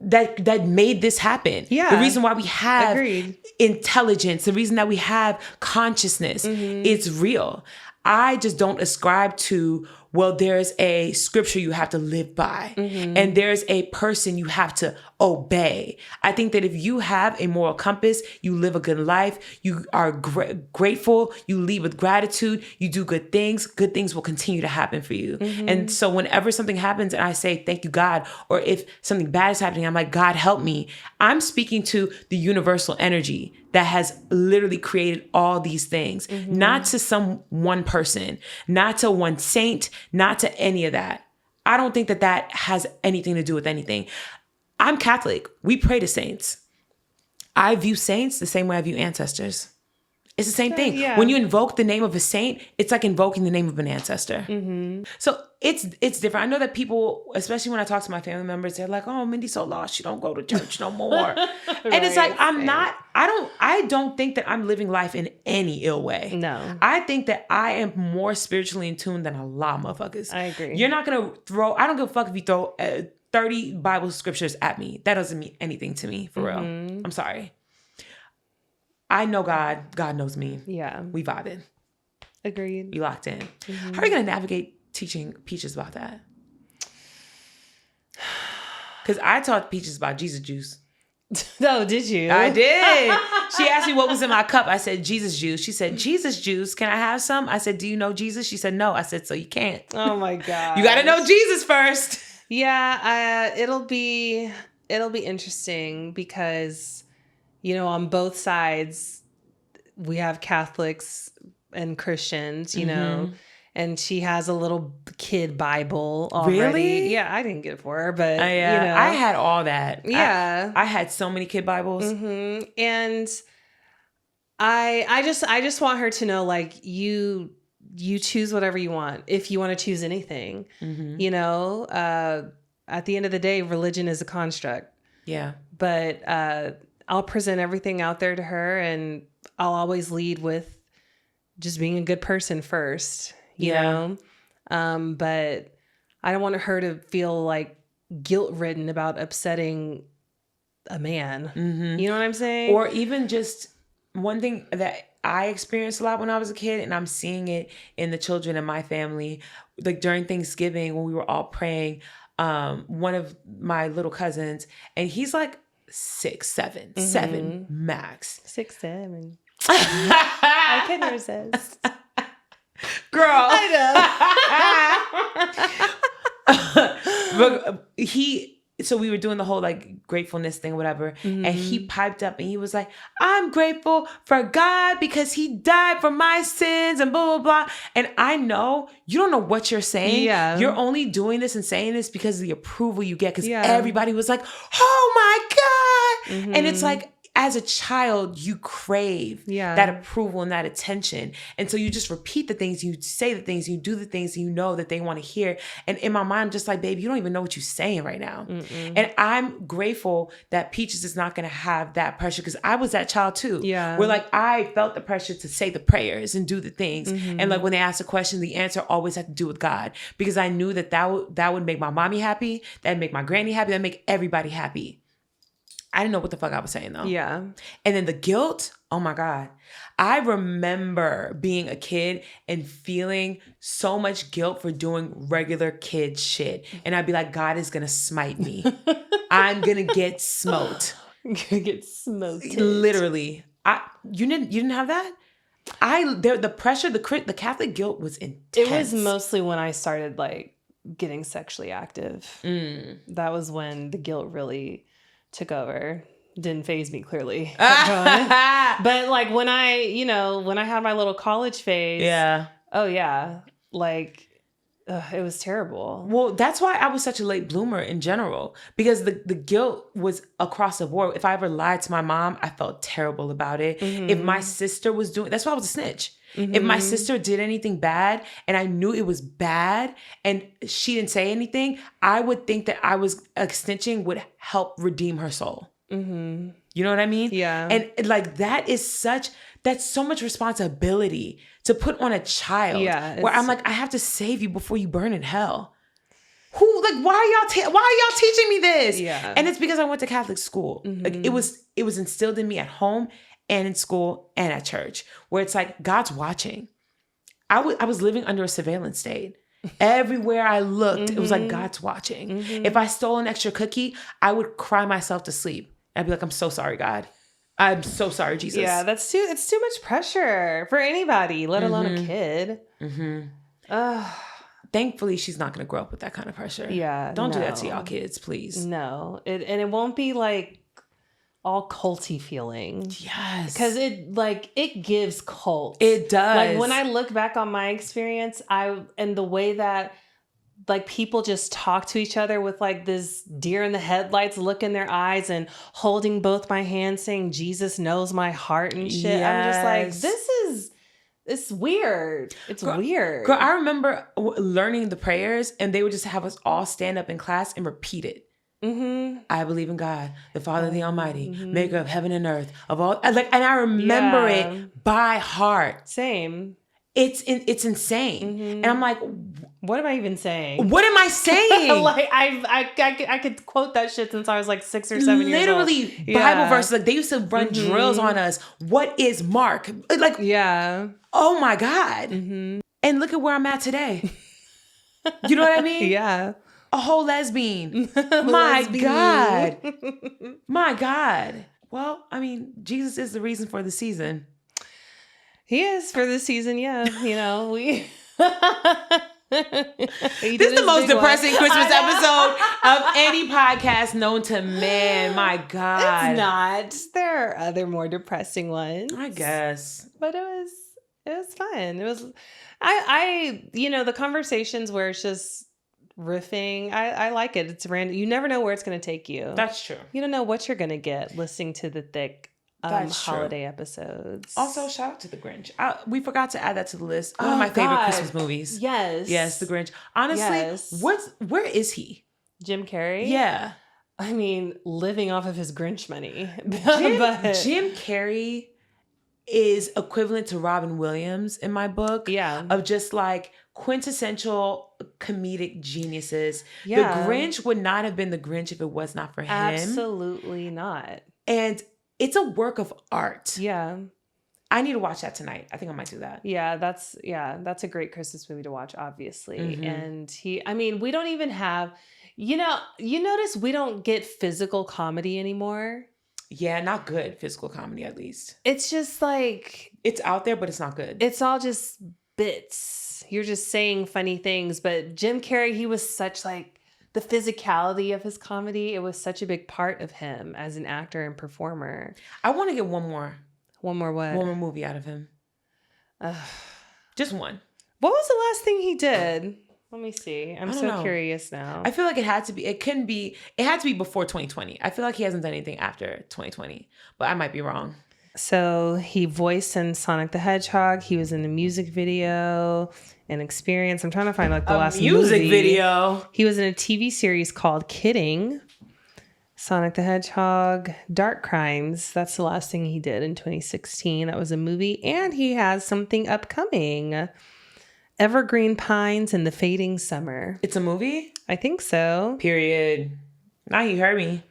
that made this happen.
Yeah.
The reason why we have
Agreed.
Intelligence, the reason that we have consciousness, it's real. I just don't ascribe to, well, there's a scripture you have to live by and there's a person you have to obey. I think that if you have a moral compass, you live a good life, you are grateful, you lead with gratitude, you do good things will continue to happen for you. And so whenever something happens and I say, thank you, God, or if something bad is happening, I'm like, God, help me. I'm speaking to the universal energy that has literally created all these things, not to some one person, not to one saint, not to any of that. I don't think that has anything to do with anything. I'm Catholic. We pray to saints. I view saints the same way I view ancestors. It's the same thing.
Yeah.
When you invoke the name of a saint, it's like invoking the name of an ancestor.
Mm-hmm.
So it's different. I know that people, especially when I talk to my family members, they're like, "Oh, Mindy's so lost. She don't go to church no more." And it's like, I don't think that I'm living life in any ill way.
No.
I think that I am more spiritually in tune than a lot of motherfuckers.
I agree.
You're not going to I don't give a fuck if you throw 30 Bible scriptures at me. That doesn't mean anything to me, for real. I'm sorry. I know God. God knows me.
Yeah.
We vibing.
Agreed.
We locked in. How are you going to navigate teaching Peaches about that? Because I taught Peaches about Jesus juice.
Oh, did you?
I did. She asked me what was in my cup. I said, Jesus juice. She said, Jesus juice. Can I have some? I said, do you know Jesus? She said, no. I said, so you can't.
Oh my God.
You got to know Jesus first.
Yeah. It'll be interesting because, on both sides, we have Catholics and Christians, know, and she has a little kid Bible already.
Really?
Yeah, I didn't get it for her, but,
I had all that.
Yeah.
I had so many kid Bibles.
Mm-hmm. And I just want her to know, like, you choose whatever you want, if you want to choose anything, at the end of the day, religion is a construct. Yeah. But, I'll present everything out there to her, and I'll always lead with just being a good person first, you know? But I don't want her to feel like guilt-ridden about upsetting a man. Mm-hmm. You know what I'm saying?
Or even just one thing that I experienced a lot when I was a kid, and I'm seeing it in the children in my family, like during Thanksgiving when we were all praying, one of my little cousins, and he's like 6, 7, 7 max.
6, 7. I can resist.
Girl.
I
know. But so we were doing the whole like gratefulness thing, whatever. And he piped up and he was like, I'm grateful for God because he died for my sins and blah, blah, blah. And I know you don't know what you're saying. Yeah. You're only doing this and saying this because of the approval you get. Because everybody was like, oh my God. And it's like, as a child, you crave that approval and that attention. And so you just repeat the things, you say the things, you do the things you know that they want to hear. And in my mind, I'm just like, baby, you don't even know what you're saying right now. And I'm grateful that Peaches is not going to have that pressure, because I was that child too. Yeah. Where like I felt the pressure to say the prayers and do the things. And like when they asked a question, the answer always had to do with God, because I knew that would make my mommy happy, that'd make my granny happy, that'd make everybody happy. I didn't know what the fuck I was saying though. Yeah. And then the guilt, oh my God. I remember being a kid and feeling so much guilt for doing regular kid shit. And I'd be like, God is going to smite me. I'm going to get smote.
You're going to get smoked.
Literally. You didn't have that? The pressure, the Catholic guilt was intense.
It was mostly when I started like getting sexually active. That was when the guilt really took over. Didn't faze me, clearly. But like when I had my little college phase. Yeah. Oh yeah. Like it was terrible.
Well, that's why I was such a late bloomer in general, because the guilt was across the board. If I ever lied to my mom, I felt terrible about it. If my sister was that's why I was a snitch. If my sister did anything bad and I knew it was bad and she didn't say anything, I would think that snitching would help redeem her soul. You know what I mean? Yeah. And like that's so much responsibility to put on a child. Yeah. Where I'm like, I have to save you before you burn in hell. Why are y'all teaching me this? Yeah. And it's because I went to Catholic school. Like it was instilled in me at home and in school and at church, where it's like, God's watching. I was living under a surveillance state. Everywhere I looked, it was like, God's watching. If I stole an extra cookie, I would cry myself to sleep. I'd be like, I'm so sorry, God. I'm so sorry, Jesus.
Yeah, it's too much pressure for anybody, let alone a kid.
Thankfully, she's not going to grow up with that kind of pressure. Yeah. Don't do that to y'all kids, please.
No. It won't be like all culty feeling. Yes. Because it gives cult.
It does.
Like when I look back on my experience, and the way that like people just talk to each other with like this deer in the headlights look in their eyes and holding both my hands saying Jesus knows my heart and shit. I'm just like, it's weird. It's weird.
Girl, I remember learning the prayers and they would just have us all stand up in class and repeat it.
Mm-hmm.
I believe in God, the Father, the Almighty, maker of heaven and earth, of all. Like, and I remember it by heart.
Same.
It's insane, and I'm like,
what am I even saying?
What am I saying?
Like I could quote that shit since I was like 6 or 7 years old.
Literally, Bible verses. Like they used to run drills on us. What is Mark? Like, oh my God! And look at where I'm at today. You know what I mean?
Yeah.
A whole lesbian. My God. My God. Well, I mean, Jesus is the reason for the season.
He is for the season, yeah. You know, we...
This is the most depressing Christmas episode of any podcast known to man. My God.
It's not. There are other more depressing ones.
I guess.
But it was fun. It was... I you know, the conversations where it's just riffing, I like it. It's random. You never know where it's going to take you.
That's true.
You don't know what you're going to get listening to the thick holiday
true.
Episodes.
Also, shout out to the Grinch. We forgot to add that to the list. One of my favorite Christmas movies.
Yes,
the Grinch. Honestly, where is he?
Jim Carrey.
Yeah,
I mean, living off of his Grinch money.
Jim Carrey is equivalent to Robin Williams in my book.
Yeah,
of just like quintessential comedic geniuses.
Yeah.
The Grinch would not have been the Grinch if it was not for him.
Absolutely not.
And it's a work of art.
Yeah.
I need to watch that tonight. I think I might do that.
Yeah, that's a great Christmas movie to watch, obviously. And we don't even have, you notice we don't get physical comedy anymore.
Yeah, not good physical comedy, at least.
It's just like...
It's out there, but it's not good.
It's all just bits. You're just saying funny things. But Jim Carrey, he was such like... The physicality of his comedy, it was such a big part of him as an actor and performer.
I want to get one more.
One more what?
One more movie out of him. Just one.
What was the last thing he did? Let me see. I'm so curious now.
I feel like it had to be before 2020. I feel like he hasn't done anything after 2020, but I might be wrong.
So he voiced in Sonic the Hedgehog. He was in a music video, an experience. I'm trying to find like the last
music
movie.
Video.
He was in a TV series called Kidding. Sonic the Hedgehog, Dark Crimes. That's the last thing he did in 2016. That was a movie. And he has something upcoming. Evergreen Pines and the Fading Summer.
It's a movie?
I think so.
Period. Now you heard me.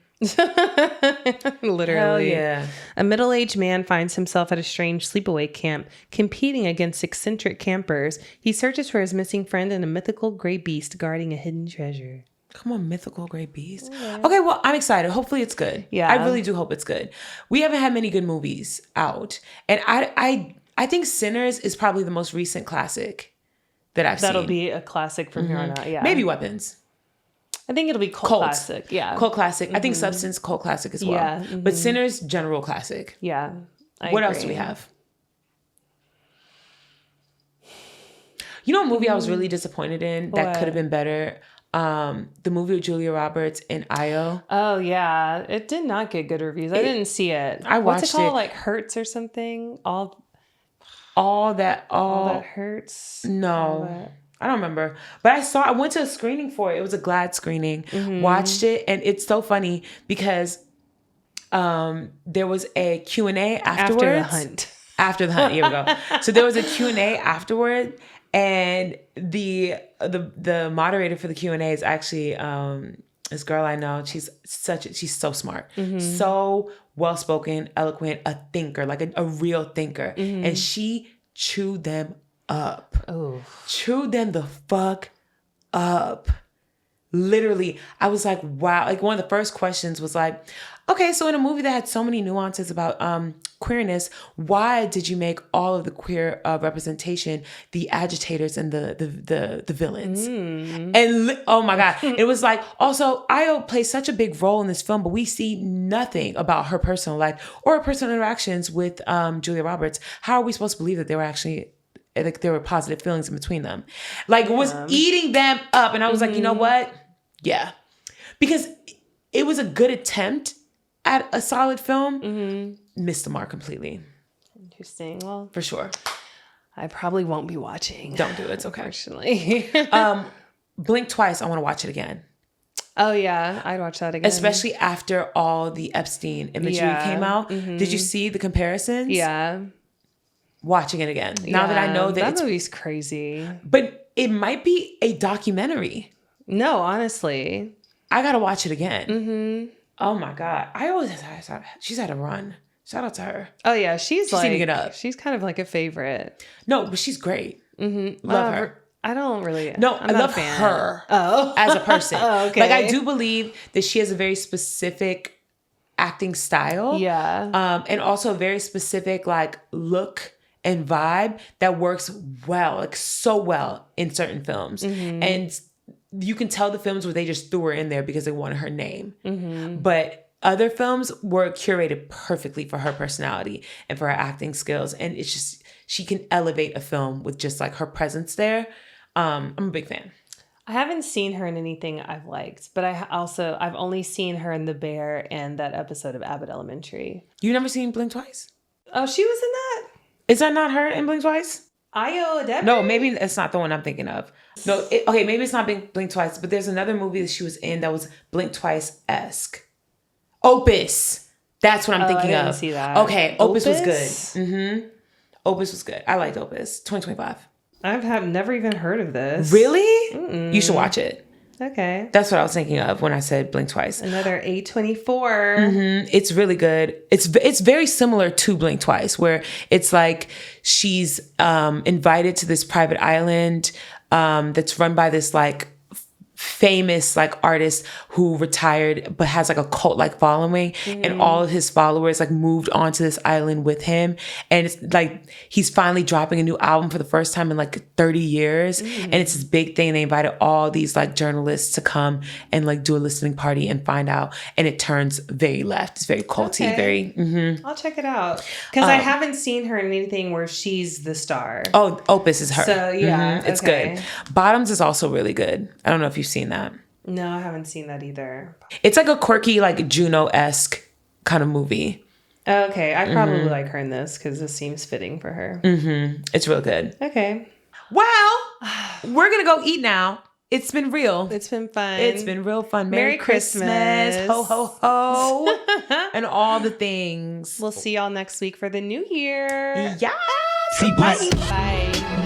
Literally.
Hell yeah.
A middle-aged man finds himself at a strange sleepaway camp, competing against eccentric campers. He searches for his missing friend and a mythical gray beast guarding a hidden treasure.
Come on, mythical gray beast. Yeah. Okay, well, I'm excited. Hopefully it's good.
Yeah.
I really do hope it's good. We haven't had many good movies out. And I think Sinners is probably the most recent classic that I've seen.
That'll be a classic from here on out, yeah.
Maybe Weapons.
I think it'll be cult classic. Yeah.
Cult classic. I think Substance, cult classic as well.
Yeah.
But Sinners, general classic.
Yeah.
What else do we have? You know a movie I was really disappointed in that could have been better? The movie with Julia Roberts and Io.
Oh, yeah. It did not get good reviews. I didn't see it.
I watched
What's it called? Like Hurts or something? All that hurts?
No. I don't remember. But I went to a screening for it. It was a GLAAD screening. Watched it. And it's so funny because there was a Q&A afterwards.
After the hunt.
Here we go. So there was a Q&A afterward. And the moderator for the Q&A is actually this girl I know. She's so smart. So well-spoken, eloquent, a thinker, like a real thinker. And she chewed them up.
Oh.
Chewed them the fuck up. Literally. I was like, wow. Like one of the first questions was like, okay, so in a movie that had so many nuances about queerness, why did you make all of the queer representation the agitators and the villains? And oh my God. It was like, also, Io plays such a big role in this film, but we see nothing about her personal life or her personal interactions with Julia Roberts. How are we supposed to believe that they were actually like there were positive feelings in between them. Like was eating them up. And I was like, you know what? Yeah. Because it was a good attempt at a solid film. Missed the mark completely.
Interesting. Well,
for sure.
I probably won't be watching.
Don't do it. It's okay.
Unfortunately.
Blink twice. I want to watch it again.
Oh yeah, I'd watch that again.
Especially after all the Epstein imagery came out. Did you see the comparisons?
Yeah.
Watching it again. Now that I know that
movie's crazy.
But it might be a documentary.
No, honestly.
I gotta watch it again. Oh my God. I always thought she's had a run. Shout out to her.
Oh yeah, she's like
eating it up.
She's kind of like a favorite.
No, but she's great. Love her.
I don't really.
No,
I'm
I
not
love
a fan.
her
Oh.
as a person.
Oh, okay.
Like I do believe that she has a very specific acting style.
Yeah.
And also a very specific like look and vibe that works well, like so well in certain films. And you can tell the films where they just threw her in there because they wanted her name. But other films were curated perfectly for her personality and for her acting skills. And it's just, she can elevate a film with just like her presence there. I'm a big fan.
I haven't seen her in anything I've liked, but I've only seen her in The Bear and that episode of Abbott Elementary.
You've never seen Blink Twice?
Oh, she was in that?
Is that not her in Blink Twice?
Io Debbie?
No, maybe it's not the one I'm thinking of. No, okay, maybe it's not Blink Twice, but there's another movie that she was in that was Blink Twice-esque. Opus. That's what I'm thinking
I didn't
of.
See that.
Okay, Opus was good. Opus was good. I liked Opus. 2025.
I've never even heard of this.
Really? You should watch it.
Okay.
That's what I was thinking of when I said Blink Twice.
Another A24.
It's really good. It's very similar to Blink Twice, where it's like she's invited to this private island that's run by this like famous like artist who retired but has like a cult like following, and all of his followers like moved onto this island with him, and it's like he's finally dropping a new album for the first time in like 30 years, and it's this big thing. They invited all these like journalists to come and like do a listening party and find out, and it turns very left. It's very culty. Very
I'll check it out because I haven't seen her in anything where she's the star.
Oh, Opus is her.
So yeah,
it's good. Bottoms is also really good. I don't know if you've seen that.
No, I haven't seen that either.
It's like a quirky, like Juno-esque kind of movie.
Okay, I probably like her in this because this seems fitting for her.
It's real good.
Okay.
Well, we're going to go eat now. It's been real.
It's been fun.
It's been real fun. Merry Christmas. Ho, ho, ho. And all the things.
We'll see y'all next week for the new year.
Yes.
Bye. Bye.